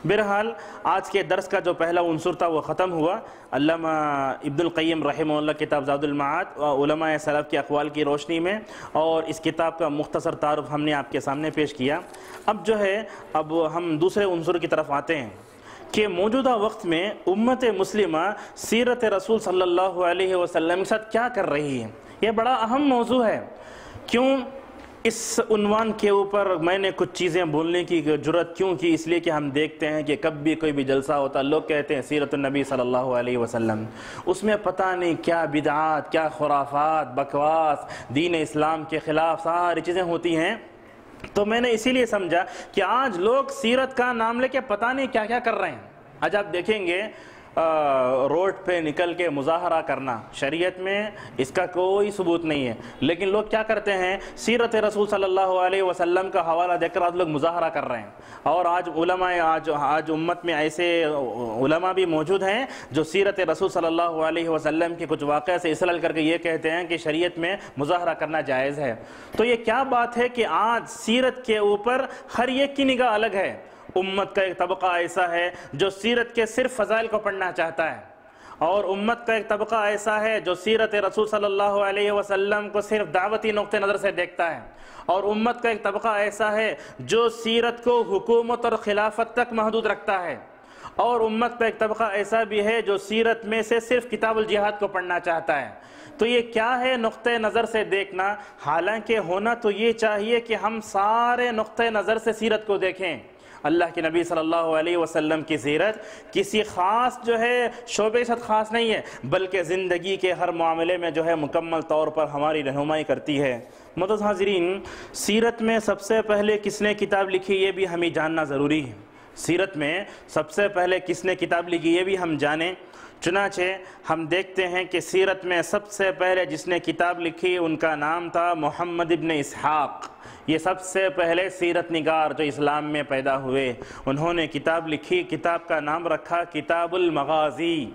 بہرحال آج کے درس کا جو پہلا عنصر تھا وہ ختم ہوا۔ علامہ ابن القیم رحمہ اللہ کتاب زاد المعاد علماء سلف کے اقوال کی روشنی میں، اور اس کتاب کا مختصر تعارف ہم نے آپ کے سامنے پیش کیا۔ اب جو ہے ہم دوسرے عنصر کی طرف آتے ہیں کہ موجودہ وقت میں امت مسلمہ سیرت رسول صلی اللہ علیہ وسلم کے ساتھ کیا کر رہی ہے۔ یہ بڑا اہم موضوع ہے۔ کیوں اس عنوان کے اوپر میں نے کچھ چیزیں بولنے کی جرأت کیوں کی؟ اس لیے کہ ہم دیکھتے ہیں کہ کب بھی کوئی بھی جلسہ ہوتا لوگ کہتے ہیں سیرت النبی صلی اللہ علیہ وسلم، اس میں پتہ نہیں کیا بدعات، کیا خرافات، بکواس، دین اسلام کے خلاف ساری چیزیں ہوتی ہیں۔ تو میں نے اسی لیے سمجھا کہ آج لوگ سیرت کا نام لے کے پتہ نہیں کیا کیا کر رہے ہیں۔ آج آپ دیکھیں گے روڈ پہ نکل کے مظاہرہ کرنا، شریعت میں اس کا کوئی ثبوت نہیں ہے، لیکن لوگ کیا کرتے ہیں سیرت رسول صلی اللہ علیہ وسلم کا حوالہ دے کر آج لوگ مظاہرہ کر رہے ہیں۔ اور آج علماء آج امت میں ایسے علماء بھی موجود ہیں جو سیرت رسول صلی اللہ علیہ وسلم کے کچھ واقعہ سے استدلال کر کے یہ کہتے ہیں کہ شریعت میں مظاہرہ کرنا جائز ہے۔ تو یہ کیا بات ہے کہ آج سیرت کے اوپر ہر ایک کی نگاہ الگ ہے۔ امت کا ایک طبقہ ایسا ہے جو سیرت کے صرف فضائل کو پڑھنا چاہتا ہے، اور امت کا ایک طبقہ ایسا ہے جو سیرت رسول صلی اللہ علیہ وسلم کو صرف دعوتی نقطہ نظر سے دیکھتا ہے، اور امت کا ایک طبقہ ایسا ہے جو سیرت کو حکومت اور خلافت تک محدود رکھتا ہے، اور امت کا ایک طبقہ ایسا بھی ہے جو سیرت میں سے صرف کتاب الجہاد کو پڑھنا چاہتا ہے۔ تو یہ کیا ہے نقطہ نظر سے دیکھنا؟ حالانکہ ہونا تو یہ چاہیے کہ ہم سارے نقطہ نظر سے سیرت کو دیکھیں۔ اللہ کے نبی صلی اللہ علیہ وسلم کی سیرت کسی خاص جو ہے شعبے سے خاص نہیں ہے، بلکہ زندگی کے ہر معاملے میں جو ہے مکمل طور پر ہماری رہنمائی کرتی ہے۔ معزز حاضرین، سیرت میں سب سے پہلے کس نے کتاب لکھی یہ بھی ہمیں جاننا ضروری ہے۔ سیرت میں سب سے پہلے کس نے کتاب لکھی یہ بھی ہم جانیں۔ چنانچہ ہم دیکھتے ہیں کہ سیرت میں سب سے پہلے جس نے کتاب لکھی ان کا نام تھا محمد ابن اسحاق۔ یہ سب سے پہلے سیرت نگار جو اسلام میں پیدا ہوئے، انہوں نے کتاب لکھی، کتاب کا نام رکھا کتاب المغازی۔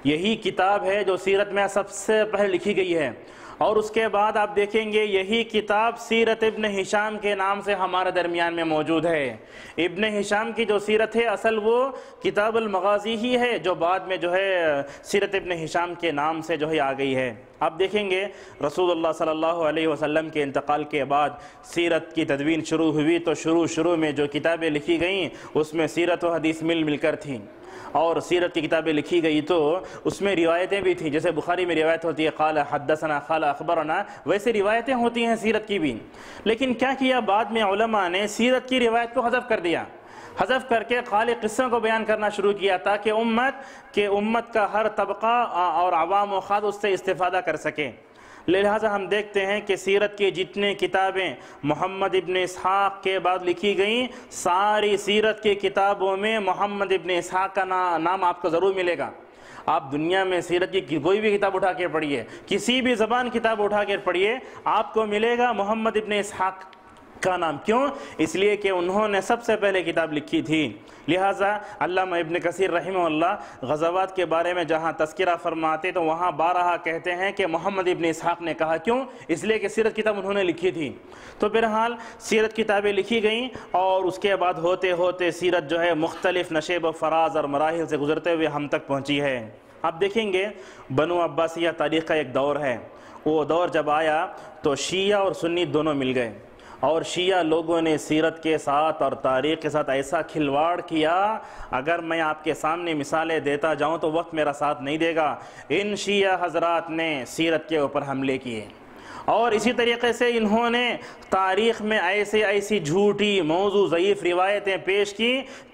یہی کتاب ہے جو سیرت میں سب سے پہلے لکھی گئی ہے، اور اس کے بعد آپ دیکھیں گے یہی کتاب سیرت ابن ہشام کے نام سے ہمارے درمیان میں موجود ہے۔ ابن ہشام کی جو سیرت ہے اصل وہ کتاب المغازی ہی ہے، جو بعد میں جو ہے سیرت ابن ہشام کے نام سے جو ہے آ گئی ہے۔ آپ دیکھیں گے رسول اللہ صلی اللہ علیہ وسلم کے انتقال کے بعد سیرت کی تدوین شروع ہوئی تو شروع میں جو کتابیں لکھی گئیں اس میں سیرت و حدیث مل کر تھیں، اور سیرت کی کتابیں لکھی گئی تو اس میں روایتیں بھی تھیں، جیسے بخاری میں روایت ہوتی ہے قال حدثنا قال اخبرنا، ویسے روایتیں ہوتی ہیں سیرت کی بھی۔ لیکن کیا کیا بعد میں علماء نے سیرت کی روایت کو حذف کر دیا، حذف کر کے خالی قصوں کو بیان کرنا شروع کیا تاکہ امت کا ہر طبقہ اور عوام و خاص اس سے استفادہ کر سکے۔ لہٰذا ہم دیکھتے ہیں کہ سیرت کی جتنے کتابیں محمد ابن اسحاق کے بعد لکھی گئیں، ساری سیرت کی کتابوں میں محمد ابن اسحاق کا نام آپ کو ضرور ملے گا۔ آپ دنیا میں سیرت کی کوئی بھی کتاب اٹھا کے پڑھیے، کسی بھی زبان کتاب اٹھا کے پڑھیے، آپ کو ملے گا محمد ابن اسحاق کا نام۔ کیوں؟ اس لیے کہ انہوں نے سب سے پہلے کتاب لکھی تھی۔ لہٰذا علامہ ابن کثیر رحمہ اللہ غزوات کے بارے میں جہاں تذکرہ فرماتے تو وہاں بارہا کہتے ہیں کہ محمد ابن اسحاق نے کہا۔ کیوں؟ اس لیے کہ سیرت کتاب انہوں نے لکھی تھی۔ تو بہرحال سیرت کتابیں لکھی گئیں، اور اس کے بعد ہوتے ہوتے سیرت جو ہے مختلف نشیب و فراز اور مراحل سے گزرتے ہوئے ہم تک پہنچی ہے۔ آپ دیکھیں گے بنو عباسیہ تاریخ کا ایک دور ہے، وہ دور جب آیا تو شیعہ اور سنی دونوں مل گئے، اور شیعہ لوگوں نے سیرت کے ساتھ اور تاریخ کے ساتھ ایسا کھلواڑ کیا، اگر میں آپ کے سامنے مثالیں دیتا جاؤں تو وقت میرا ساتھ نہیں دے گا۔ ان شیعہ حضرات نے سیرت کے اوپر حملے کیے، اور اسی طریقے سے انہوں نے تاریخ میں ایسی جھوٹی موضوع ضعیف روایتیں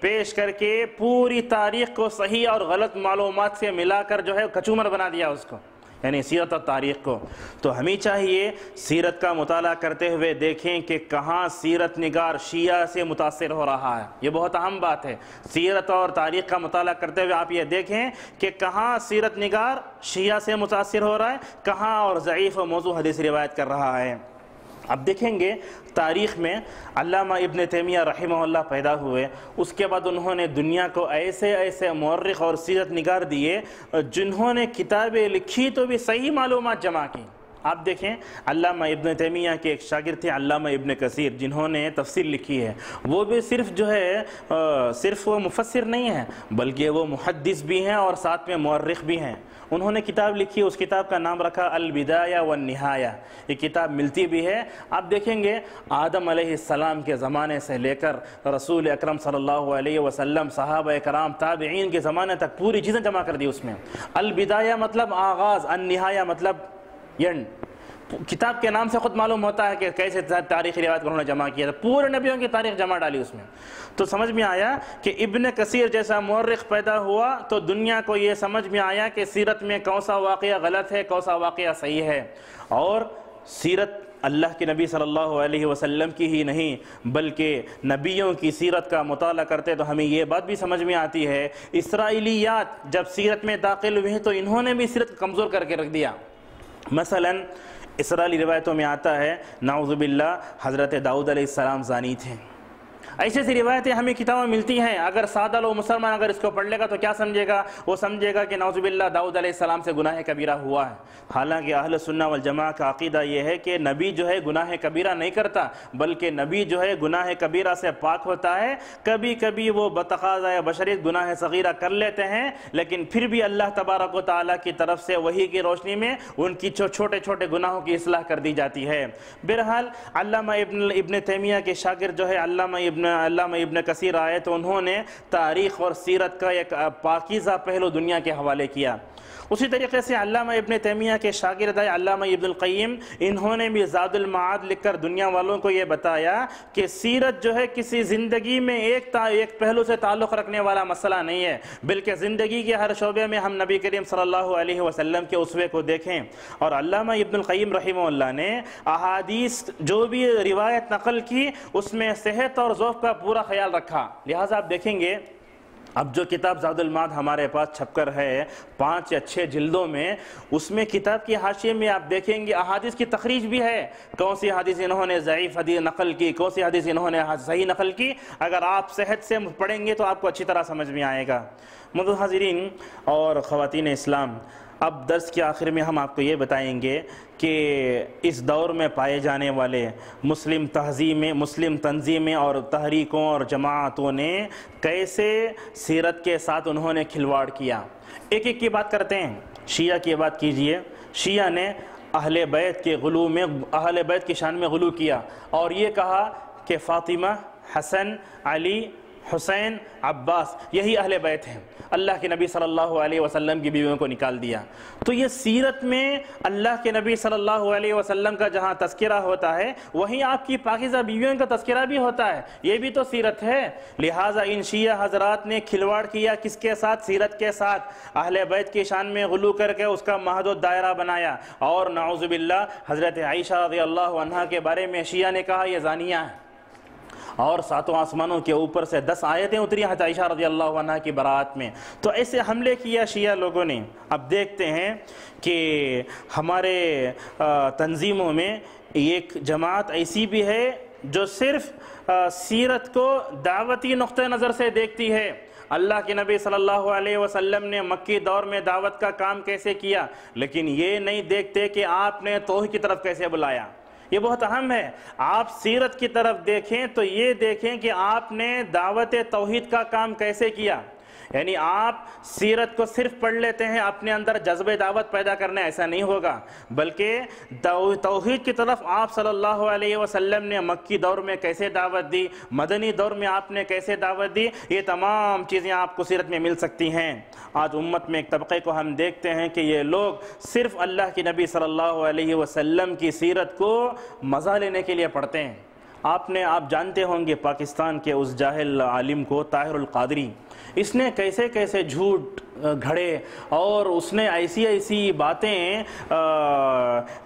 پیش کر کے پوری تاریخ کو صحیح اور غلط معلومات سے ملا کر جو ہے کچومر بنا دیا اس کو، یعنی سیرت اور تاریخ کو۔ تو ہمیں چاہیے سیرت کا مطالعہ کرتے ہوئے دیکھیں کہ کہاں سیرت نگار شیعہ سے متاثر ہو رہا ہے، یہ بہت اہم بات ہے۔ سیرت اور تاریخ کا مطالعہ کرتے ہوئے آپ یہ دیکھیں کہ کہاں سیرت نگار شیعہ سے متاثر ہو رہا ہے، کہاں اور ضعیف و موضوع حدیث روایت کر رہا ہے۔ اب دیکھیں گے تاریخ میں علامہ ابن تیمیہ رحمہ اللہ پیدا ہوئے، اس کے بعد انہوں نے دنیا کو ایسے مورخ اور سیرت نگار دیے جنہوں نے کتابیں لکھی تو بھی صحیح معلومات جمع کی۔ آپ دیکھیں علامہ ابن تیمیہ کے ایک شاگرد تھے علامہ ابن کثیر، جنہوں نے تفسیر لکھی ہے، وہ بھی صرف وہ مفسر نہیں ہیں بلکہ وہ محدث بھی ہیں اور ساتھ میں مورخ بھی ہیں۔ انہوں نے کتاب لکھی، اس کتاب کا نام رکھا البدایہ والنہایہ، یہ کتاب ملتی بھی ہے۔ آپ دیکھیں گے آدم علیہ السلام کے زمانے سے لے کر رسول اکرم صلی اللہ علیہ وسلم، صحابہ کرام، تابعین کے زمانے تک پوری چیزیں جمع کر دی اس میں۔ البدایہ مطلب آغاز، النہایہ مطلب اینڈ۔ کتاب کے نام سے خود معلوم ہوتا ہے کہ کیسے تاریخی روایت کو انہوں نے جمع کیا تھا، پورے نبیوں کی تاریخ جمع ڈالی اس میں۔ تو سمجھ میں آیا کہ ابن کثیر جیسا مورخ پیدا ہوا تو دنیا کو یہ سمجھ میں آیا کہ سیرت میں کون سا واقعہ غلط ہے، کون سا واقعہ صحیح ہے، اور سیرت اللہ کے نبی صلی اللہ علیہ وسلم کی ہی نہیں بلکہ نبیوں کی سیرت کا مطالعہ کرتے تو ہمیں یہ بات بھی سمجھ میں آتی ہے، اسرائیلیات جب سیرت میں داخل ہوئے تو انہوں نے بھی سیرت کو کمزور کر کے رکھ دیا۔ مثلا اسرائیلی روایتوں میں آتا ہے نعوذ باللہ حضرت داؤد علیہ السلام زانی تھے، ایسی روایتیں ہمیں کتابوں میں ملتی ہیں۔ اگر سادہ لوگ مسلمان اگر اس کو پڑھ لے گا تو کیا سمجھے گا؟ وہ سمجھے گا کہ نعوذ باللہ داؤد علیہ السلام سے گناہ کبیرہ ہوا ہے۔ حالانکہ اہل سنہ والجماعہ کا عقیدہ یہ ہے کہ نبی جو ہے گناہ کبیرہ نہیں کرتا بلکہ نبی جو ہے گناہ کبیرہ سے پاک ہوتا ہے۔ کبھی کبھی وہ بتقاضۂ بشریت گناہ صغیرہ کر لیتے ہیں، لیکن پھر بھی اللہ تبارک و تعالیٰ کی طرف سے وحی کی روشنی میں ان کی چھوٹے چھوٹے گناہوں کی اصلاح کر دی جاتی ہے۔ بہرحال علامہ ابن تیمیہ کے شاگرد جو ہے علامہ ابن کثیر آئے تو انہوں نے تاریخ اور سیرت کا ایک پاکیزہ پہلو دنیا کے حوالے کیا۔ اسی طریقے سے علامہ ابن تیمیہ کے شاگرد علامہ ابن القیم، انہوں نے بھی زاد المعاد لکھ کر دنیا والوں کو یہ بتایا کہ سیرت جو ہے کسی زندگی میں ایک پہلو سے تعلق رکھنے والا مسئلہ نہیں ہے بلکہ زندگی کے ہر شعبے میں ہم نبی کریم صلی اللہ علیہ وسلم کے اسوے کو دیکھیں۔ اور علامہ ابن القیم رحمہ اللہ نے احادیث جو بھی روایت نقل کی اس میں صحت اور ذوق کا پورا خیال رکھا۔ لہٰذا آپ دیکھیں گے اب جو کتاب زاد المعاد ہمارے پاس چھپ کر ہے 5 یا 6 جلدوں میں، اس میں کتاب کی حاشیے میں آپ دیکھیں گے احادیث کی تخریج بھی ہے، کون سی حدیث انہوں نے ضعیف حدیث نقل کی، کون سی حدیث انہوں نے صحیح نقل کی۔ اگر آپ صحت سے پڑھیں گے تو آپ کو اچھی طرح سمجھ میں آئے گا۔ معزز حاضرین اور خواتین اسلام، اب درس کے آخر میں ہم آپ کو یہ بتائیں گے کہ اس دور میں پائے جانے والے مسلم تنظیمیں اور تحریکوں اور جماعتوں نے کیسے سیرت کے ساتھ انہوں نے کھلواڑ کیا۔ ایک ایک کی بات کرتے ہیں۔ شیعہ کی بات کیجئے۔ شیعہ نے اہل بیت کی شان میں غلو کیا اور یہ کہا کہ فاطمہ، حسن، علی، حسین، عباس یہی اہل بیت ہیں۔ اللہ کے نبی صلی اللہ علیہ وسلم کی بیویوں کو نکال دیا۔ تو یہ سیرت میں اللہ کے نبی صلی اللہ علیہ وسلم کا جہاں تذکرہ ہوتا ہے وہیں آپ کی پاکیزہ بیویوں کا تذکرہ بھی ہوتا ہے، یہ بھی تو سیرت ہے۔ لہٰذا ان شیعہ حضرات نے کھلواڑ کیا کس کے ساتھ؟ سیرت کے ساتھ۔ اہل بیت کی شان میں غلو کر کے اس کا محدود دائرہ بنایا، اور نعوذ باللہ حضرت عائشہ رضی اللہ عنہا کے بارے میں شیعہ نے کہا یہ زانیہ ہے، اور ساتوں آسمانوں کے اوپر سے 10 آیتیں اتری حضرت عائشہ رضی اللہ عنہ کی برات میں۔ تو ایسے حملے کیا شیعہ لوگوں نے۔ اب دیکھتے ہیں کہ ہمارے تنظیموں میں ایک جماعت ایسی بھی ہے جو صرف سیرت کو دعوتی نقطہ نظر سے دیکھتی ہے۔ اللہ کے نبی صلی اللہ علیہ وسلم نے مکی دور میں دعوت کا کام کیسے کیا، لیکن یہ نہیں دیکھتے کہ آپ نے توحید کی طرف کیسے بلایا۔ یہ بہت اہم ہے۔ آپ سیرت کی طرف دیکھیں تو یہ دیکھیں کہ آپ نے دعوت توحید کا کام کیسے کیا۔ یعنی آپ سیرت کو صرف پڑھ لیتے ہیں اپنے اندر جذب دعوت پیدا کرنے، ایسا نہیں ہوگا، بلکہ توحید کی طرف آپ صلی اللہ علیہ وسلم نے مکی دور میں کیسے دعوت دی، مدنی دور میں آپ نے کیسے دعوت دی، یہ تمام چیزیں آپ کو سیرت میں مل سکتی ہیں۔ آج امت میں ایک طبقے کو ہم دیکھتے ہیں کہ یہ لوگ صرف اللہ کے نبی صلی اللہ علیہ وسلم کی سیرت کو مزہ لینے کے لیے پڑھتے ہیں۔ آپ جانتے ہوں گے پاکستان کے اس جاہل عالم کو، طاہر القادری، اس نے کیسے کیسے جھوٹ گھڑے اور اس نے ایسی باتیں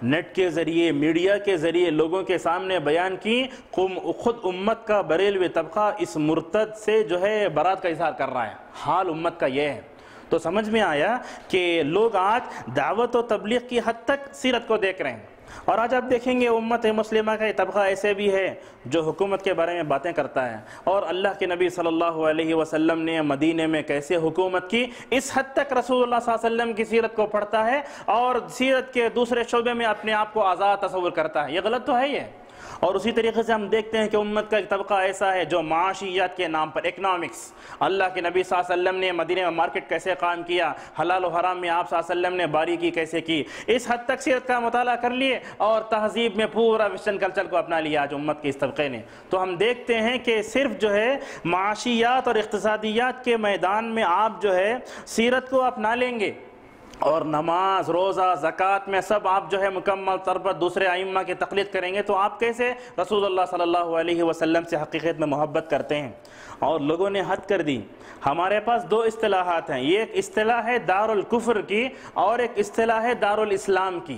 نیٹ کے ذریعے، میڈیا کے ذریعے لوگوں کے سامنے بیان کی، خود امت کا بریلوی طبقہ اس مرتد سے جو ہے برات کا اظہار کر رہا ہے۔ حال امت کا یہ ہے۔ تو سمجھ میں آیا کہ لوگ آج دعوت و تبلیغ کی حد تک سیرت کو دیکھ رہے ہیں۔ اور آج آپ دیکھیں گے امت مسلمہ کا یہ طبقہ ایسے بھی ہے جو حکومت کے بارے میں باتیں کرتا ہے، اور اللہ کے نبی صلی اللہ علیہ وسلم نے مدینے میں کیسے حکومت کی اس حد تک رسول اللہ صلی اللہ علیہ وسلم کی سیرت کو پڑھتا ہے اور سیرت کے دوسرے شعبے میں اپنے آپ کو آزاد تصور کرتا ہے۔ یہ غلط تو ہے یہ۔ اور اسی طریقے سے ہم دیکھتے ہیں کہ امت کا ایک طبقہ ایسا ہے جو معاشیات کے نام پر، اکنامکس، اللہ کے نبی صلی اللہ علیہ وسلم نے مدینے میں مارکیٹ کیسے قائم کیا، حلال و حرام میں آپ صلی اللہ علیہ وسلم نے باریکی کیسے کی، اس حد تک سیرت کا مطالعہ کر لیے اور تہذیب میں پورا ویسٹرن کلچر کو اپنا لیا آج امت کے اس طبقے نے۔ تو ہم دیکھتے ہیں کہ صرف جو ہے معاشیات اور اقتصادیات کے میدان میں آپ جو ہے سیرت کو اپنا لیں گے، اور نماز، روزہ، زکوٰۃ میں سب آپ جو ہے مکمل طور پر دوسرے ائمہ کی تقلید کریں گے، تو آپ کیسے رسول اللہ صلی اللہ علیہ وسلم سے حقیقت میں محبت کرتے ہیں؟ اور لوگوں نے حد کر دی۔ ہمارے پاس دو اصطلاحات ہیں، یہ ایک اصطلاح ہے دار الکفر کی اور ایک اصطلاح ہے دار الاسلام کی۔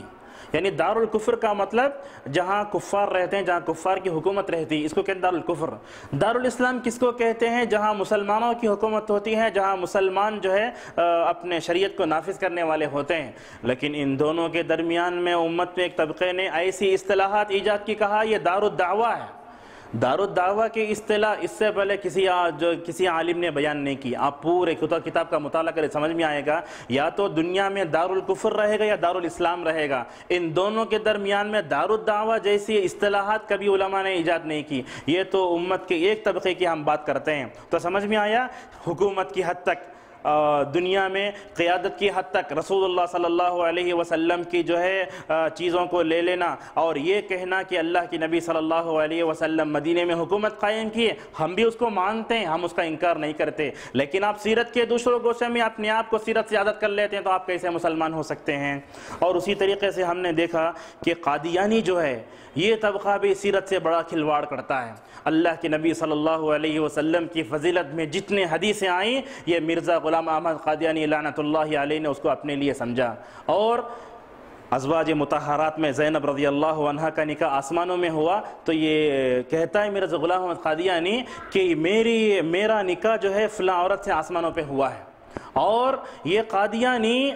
یعنی دار الکفر کا مطلب جہاں کفار رہتے ہیں، جہاں کفار کی حکومت رہتی ہے، اس کو کہتے ہیں دار الکفر۔ دار الاسلام کس کو کہتے ہیں؟ جہاں مسلمانوں کی حکومت ہوتی ہے، جہاں مسلمان جو ہے اپنے شریعت کو نافذ کرنے والے ہوتے ہیں۔ لیکن ان دونوں کے درمیان میں امت میں ایک طبقے نے ایسی اصطلاحات ایجاد کی، کہا یہ دار الدعوہ ہے۔ دار الدعوہ کی اصطلاح اس سے پہلے کسی عالم نے بیان نہیں کی۔ آپ پورے کتاب کا مطالعہ کریں، سمجھ میں آئے گا، یا تو دنیا میں دار الکفر رہے گا یا دار الاسلام رہے گا۔ ان دونوں کے درمیان میں دار الدعوہ جیسی اصطلاحات کبھی علماء نے ایجاد نہیں کی۔ یہ تو امت کے ایک طبقے کی ہم بات کرتے ہیں۔ تو سمجھ میں آیا، حکومت کی حد تک، دنیا میں قیادت کی حد تک رسول اللہ صلی اللہ علیہ وسلم کی جو ہے چیزوں کو لے لینا اور یہ کہنا کہ اللہ کی نبی صلی اللہ علیہ وسلم مدینے میں حکومت قائم کی ہے، ہم بھی اس کو مانتے ہیں، ہم اس کا انکار نہیں کرتے، لیکن آپ سیرت کے دوسروں گوشے میں اپنے آپ کو سیرت سے عادت کر لیتے ہیں، تو آپ کیسے مسلمان ہو سکتے ہیں؟ اور اسی طریقے سے ہم نے دیکھا کہ قادیانی جو ہے یہ طبقہ بھی سیرت سے بڑا کھلواڑ کرتا ہے۔ اللہ کے نبی صلی اللہ علیہ وسلم کی فضیلت میں جتنے حدیثیں آئیں، یہ مرزا غلام احمد قادیانی لعنت اللہ علیہ نے اس کو اپنے لیے سمجھا۔ اور ازواج مطہرات میں زینب رضی اللہ عنہ کا نکاح آسمانوں میں ہوا، تو یہ کہتا ہے مرزا غلام احمد قادیانی کہ میرا نکاح جو ہے فلاں عورت سے آسمانوں پہ ہوا ہے۔ اور یہ قادیانی،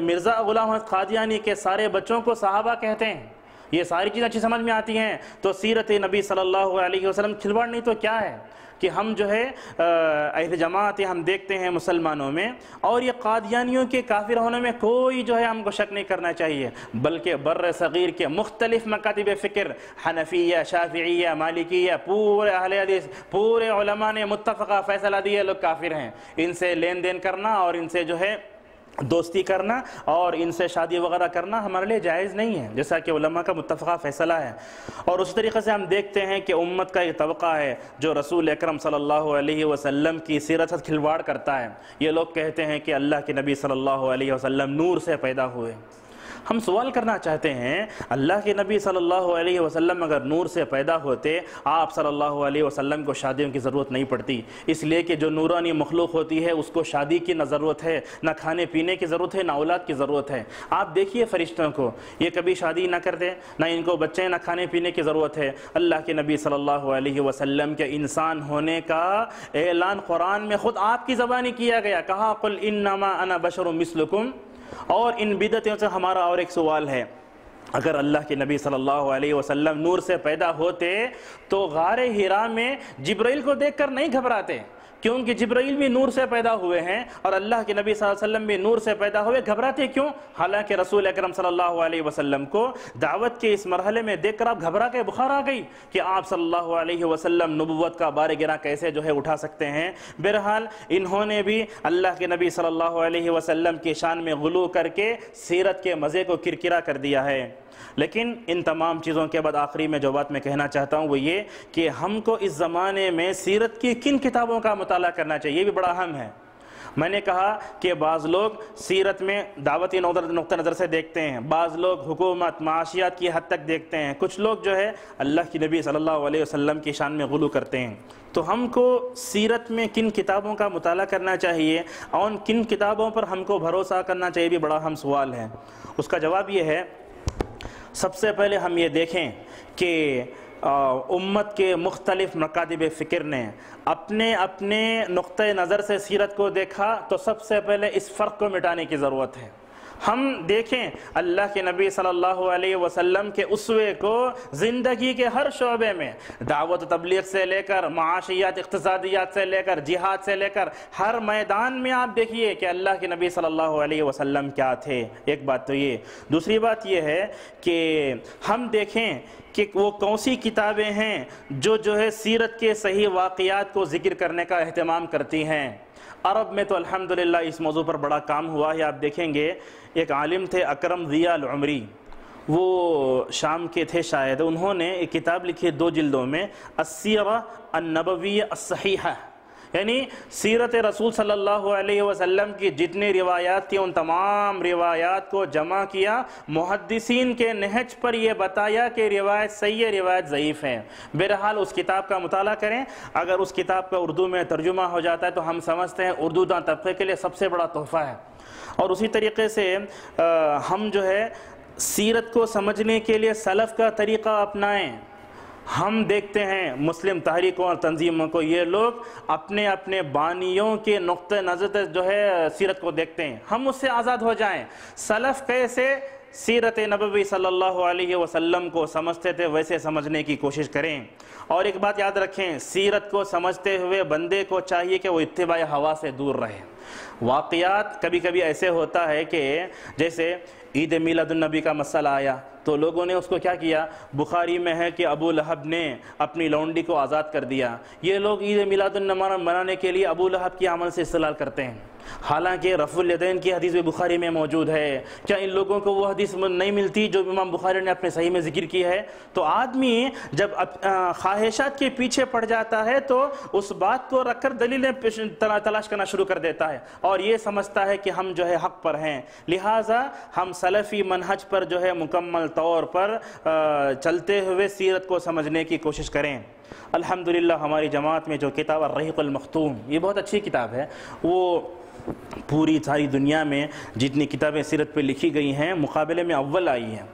مرزا غلام احمد قادیانی کے سارے بچوں کو صحابہ کہتے ہیں، یہ ساری چیزیں اچھی سمجھ میں آتی ہیں، تو سیرت نبی صلی اللہ علیہ وسلم کھلواڑ نہیں تو کیا ہے کہ ہم جو ہے اہل جماعت ہم دیکھتے ہیں مسلمانوں میں، اور یہ قادیانیوں کے کافر ہونے میں کوئی جو ہے ہم کو شک نہیں کرنا چاہیے، بلکہ بر صغیر کے مختلف مکاتب فکر، حنفیہ، شافعیہ، مالکیہ، پورے اہل حدیث، پورے علماء نے متفقہ فیصلہ دیا لوگ کافر ہیں۔ ان سے لین دین کرنا اور ان سے جو ہے دوستی کرنا اور ان سے شادی وغیرہ کرنا ہمارے لیے جائز نہیں ہے، جیسا کہ علماء کا متفقہ فیصلہ ہے۔ اور اس طریقے سے ہم دیکھتے ہیں کہ امت کا ایک طبقہ ہے جو رسول اکرم صلی اللہ علیہ وسلم کی سیرت سے کھلواڑ کرتا ہے۔ یہ لوگ کہتے ہیں کہ اللہ کے نبی صلی اللہ علیہ وسلم نور سے پیدا ہوئے۔ ہم سوال کرنا چاہتے ہیں، اللہ کے نبی صلی اللہ علیہ وسلم اگر نور سے پیدا ہوتے، آپ صلی اللہ علیہ وسلم کو شادیوں کی ضرورت نہیں پڑتی، اس لیے کہ جو نورانی مخلوق ہوتی ہے اس کو شادی کی نہ ضرورت ہے، نہ کھانے پینے کی ضرورت ہے، نہ اولاد کی ضرورت ہے۔ آپ دیکھیے فرشتوں کو، یہ کبھی شادی نہ کرتے، نہ ان کو بچے نہ کھانے پینے کی ضرورت ہے۔ اللہ کے نبی صلی اللہ علیہ وسلم کے انسان ہونے کا اعلان قرآن میں خود آپ کی زبانی کیا گیا، کہا قل انما انا بشر مثلکم۔ اور ان بدعتوں سے ہمارا اور ایک سوال ہے، اگر اللہ کے نبی صلی اللہ علیہ وسلم نور سے پیدا ہوتے تو غار حرا میں جبرائیل کو دیکھ کر نہیں گھبراتے، کیونکہ جبرائیل بھی نور سے پیدا ہوئے ہیں اور اللہ کے نبی صلی اللہ علیہ وسلم بھی نور سے پیدا ہوئے، گھبراتے کیوں؟ حالانکہ رسول اکرم صلی اللہ علیہ وسلم کو دعوت کے اس مرحلے میں دیکھ کر آپ گھبرا کے بخار آ گئی کہ آپ صلی اللہ علیہ وسلم نبوت کا بار گراں کیسے جو ہے اٹھا سکتے ہیں۔ بہرحال انہوں نے بھی اللہ کے نبی صلی اللہ علیہ وسلم کی شان میں غلو کر کے سیرت کے مزے کو کرکرا کر دیا ہے۔ لیکن ان تمام چیزوں کے بعد آخری میں جو بات میں کہنا چاہتا ہوں وہ یہ کہ ہم کو اس زمانے میں سیرت کی کن کتابوں کا مطالعہ کرنا چاہیے، یہ بھی بڑا اہم ہے۔ میں نے کہا کہ بعض لوگ سیرت میں دعوتی نقطہ نظر سے دیکھتے ہیں، بعض لوگ حکومت معاشیات کی حد تک دیکھتے ہیں، کچھ لوگ جو ہے اللہ کی نبی صلی اللہ علیہ وسلم کی شان میں غلو کرتے ہیں۔ تو ہم کو سیرت میں کن کتابوں کا مطالعہ کرنا چاہیے اور کن کتابوں پر ہم کو بھروسہ کرنا چاہیے بھی بڑا اہم سوال ہے۔ اس کا جواب یہ ہے، سب سے پہلے ہم یہ دیکھیں کہ امت کے مختلف مکاتب فکر نے اپنے اپنے نقطۂ نظر سے سیرت کو دیکھا، تو سب سے پہلے اس فرق کو مٹانے کی ضرورت ہے۔ ہم دیکھیں اللہ کے نبی صلی اللہ علیہ وسلم کے اسوے کو زندگی کے ہر شعبے میں، دعوت و تبلیغ سے لے کر معاشیات اقتصادیات سے لے کر جہاد سے لے کر ہر میدان میں آپ دیکھیے کہ اللہ کے نبی صلی اللہ علیہ وسلم کیا تھے۔ ایک بات تو یہ، دوسری بات یہ ہے کہ ہم دیکھیں کہ وہ کون سی کتابیں ہیں جو ہے سیرت کے صحیح واقعات کو ذکر کرنے کا اہتمام کرتی ہیں۔ عرب میں تو الحمدللہ اس موضوع پر بڑا کام ہوا ہے۔ آپ دیکھیں گے ایک عالم تھے اکرم ضیاء العمری، وہ شام کے تھے شاید، انہوں نے ایک کتاب لکھی 2 جلدوں میں، السیرہ النبویہ الصحیحہ، یعنی سیرت رسول صلی اللہ علیہ وسلم کی جتنی روایات تھیں ان تمام روایات کو جمع کیا، محدثین کے نہج پر یہ بتایا کہ روایت صحیح ہے، روایت ضعیف ہے۔ بہرحال اس کتاب کا مطالعہ کریں، اگر اس کتاب کا اردو میں ترجمہ ہو جاتا ہے تو ہم سمجھتے ہیں اردو داں طبقے کے لیے سب سے بڑا تحفہ ہے۔ اور اسی طریقے سے ہم جو ہے سیرت کو سمجھنے کے لیے سلف کا طریقہ اپنائیں۔ ہم دیکھتے ہیں مسلم تحریکوں اور تنظیموں کو، یہ لوگ اپنے اپنے بانیوں کے نقطہ نظر سے جو ہے سیرت کو دیکھتے ہیں، ہم اس سے آزاد ہو جائیں۔ سلف کیسے سیرت نبوی صلی اللہ علیہ وسلم کو سمجھتے تھے ویسے سمجھنے کی کوشش کریں۔ اور ایک بات یاد رکھیں، سیرت کو سمجھتے ہوئے بندے کو چاہیے کہ وہ اتباع ہوا سے دور رہے۔ واقعات کبھی کبھی ایسے ہوتا ہے کہ جیسے عید میلاد النبی کا مسئلہ آیا تو لوگوں نے اس کو کیا کیا، بخاری میں ہے کہ ابو لہب نے اپنی لونڈی کو آزاد کر دیا۔ یہ لوگ عید میلاد النبی منانے کے لیے ابو لہب کی عمل سے استدلال کرتے ہیں، حالانکہ رفع الیدین کی حدیث بھی بخاری میں موجود ہے۔ کیا ان لوگوں کو وہ حدیث نہیں ملتی جو امام بخاری نے اپنے صحیح میں ذکر کی ہے؟ تو آدمی جب خواہشات کے پیچھے پڑ جاتا ہے تو اس بات کو رکھ کر دلیلیں تلاش کرنا شروع کر دیتا ہے اور یہ سمجھتا ہے کہ ہم جو ہے حق پر ہیں۔ لہٰذا ہم سلفی منہج پر جو ہے مکمل طور پر چلتے ہوئے سیرت کو سمجھنے کی کوشش کریں۔ الحمدللہ ہماری جماعت میں جو کتاب الرحیق المختوم، یہ بہت اچھی کتاب ہے، وہ پوری ساری دنیا میں جتنی کتابیں سیرت پہ لکھی گئی ہیں مقابلے میں اول آئی ہیں۔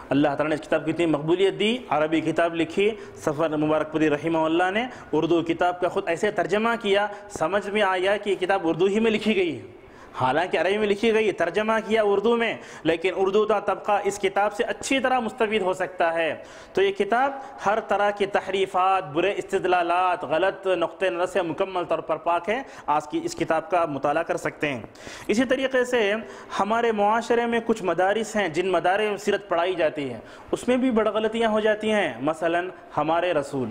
اللہ تعالیٰ نے اس کتاب کی اتنی مقبولیت دی، عربی کتاب لکھی، سفر مبارک پوری رحمہ اللہ نے اردو کتاب کا خود ایسے ترجمہ کیا، سمجھ میں آیا کہ یہ کتاب اردو ہی میں لکھی گئی ہے۔ حالانکہ عربی میں لکھی گئی، ترجمہ کیا اردو میں، لیکن اردو کا طبقہ اس کتاب سے اچھی طرح مستفید ہو سکتا ہے۔ تو یہ کتاب ہر طرح کی تحریفات، برے استدلالات، غلط نقطہ نظر سے مکمل طور پر پاک ہے۔ آج کی اس کتاب کا مطالعہ کر سکتے ہیں۔ اسی طریقے سے ہمارے معاشرے میں کچھ مدارس ہیں جن مدارس میں سیرت پڑھائی جاتی ہے، اس میں بھی بڑی غلطیاں ہو جاتی ہیں۔ مثلا ہمارے رسول،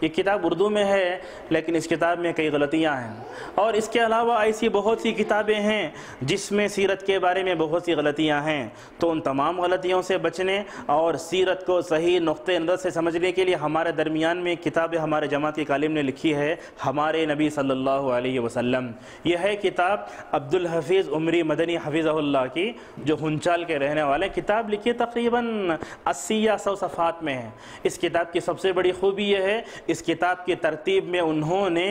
یہ کتاب اردو میں ہے لیکن اس کتاب میں کئی غلطیاں ہیں، اور اس کے علاوہ ایسی بہت سی کتابیں ہیں جس میں سیرت کے بارے میں بہت سی غلطیاں ہیں۔ تو ان تمام غلطیوں سے بچنے اور سیرت کو صحیح نقطہ نظر سے سمجھنے کے لیے ہمارے درمیان میں کتاب ہمارے جماعت کے عالم نے لکھی ہے، ہمارے نبی صلی اللہ علیہ وسلم۔ یہ ہے کتاب عبدالحفیظ عمری مدنی حفظہ اللہ کی، جو ہنچال کے رہنے والے، کتاب لکھی تقریباً 80 یا 100 صفحات میں ہے۔ اس کتاب کی سب سے بڑی خوبی یہ ہے، اس کتاب کی ترتیب میں انہوں نے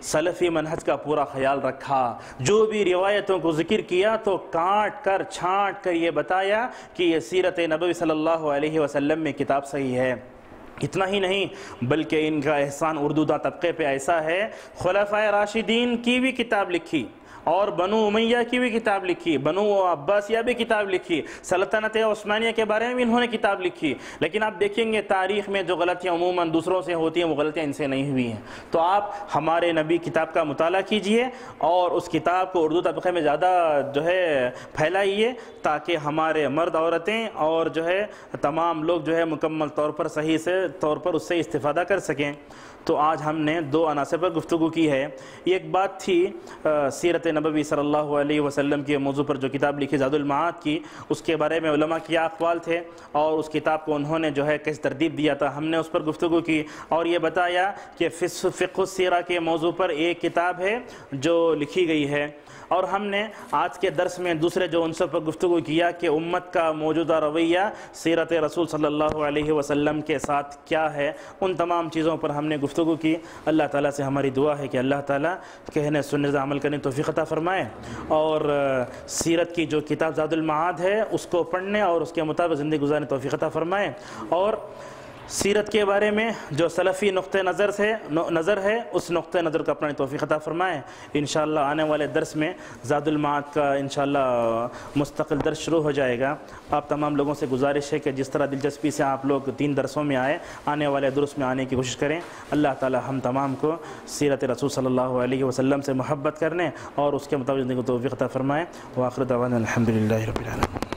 سلفی منہج کا پورا خیال رکھا۔ جو بھی روایتوں کو ذکر کیا تو کاٹ کر چھانٹ کر یہ بتایا کہ یہ سیرت نبوی صلی اللہ علیہ وسلم میں کتاب صحیح ہے۔ اتنا ہی نہیں بلکہ ان کا احسان اردو دا طبقے پہ ایسا ہے، خلفائے راشدین کی بھی کتاب لکھی، اور بنو امیہ کی بھی کتاب لکھی، بنو عباسیہ بھی کتاب لکھی، سلطنت عثمانیہ کے بارے میں بھی انہوں نے کتاب لکھی۔ لیکن آپ دیکھیں گے تاریخ میں جو غلطیاں عموماً دوسروں سے ہوتی ہیں وہ غلطیاں ان سے نہیں ہوئی ہیں۔ تو آپ ہمارے نبی کتاب کا مطالعہ کیجئے اور اس کتاب کو اردو طبقے میں زیادہ جو ہے پھیلائیے، تاکہ ہمارے مرد عورتیں اور جو ہے تمام لوگ جو ہے مکمل طور پر صحیح سے طور پر اس سے استفادہ کر سکیں۔ تو آج ہم نے 2 عناصر پر گفتگو کی ہے۔ ایک بات تھی سیرت نبوی صلی اللہ علیہ وسلم کے موضوع پر جو کتاب لکھی زاد المعاد کی، اس کے بارے میں علماء کیا اقوال تھے اور اس کتاب کو انہوں نے جو ہے کیسے ترتیب دیا تھا، ہم نے اس پر گفتگو کی، اور یہ بتایا کہ فقہ السیرہ کے موضوع پر ایک کتاب ہے جو لکھی گئی ہے، اور ہم نے آج کے درس میں دوسرے جو عنصر پر گفتگو کیا کہ امت کا موجودہ رویہ سیرت رسول صلی اللہ علیہ وسلم کے ساتھ کیا ہے، ان تمام چیزوں پر ہم نے گفتگو کی۔ اللہ تعالیٰ سے ہماری دعا ہے کہ اللہ تعالیٰ کہنے سننے سے عمل کرنے توفیق عطا فرمائے، اور سیرت کی جو کتاب زاد المعاد ہے اس کو پڑھنے اور اس کے مطابق زندگی گزارنے توفیق عطا فرمائے، اور سیرت کے بارے میں جو سلفی نقطہ نظر ہے اس نقطہ نظر کو اپنانے توفیق عطا فرمائے۔ انشاءاللہ آنے والے درس میں زاد المعاد کا انشاءاللہ مستقل درس شروع ہو جائے گا۔ آپ تمام لوگوں سے گزارش ہے کہ جس طرح دلچسپی سے آپ لوگ 3 درسوں میں آئے، آنے والے درس میں آنے کی کوشش کریں۔ اللہ تعالی ہم تمام کو سیرت رسول صلی اللہ علیہ وسلم سے محبت کرنے اور اس کے مطابق زندگی کو توفیق عطا فرمائے۔ وآخر دعوانا الحمدللہ رب العالمین۔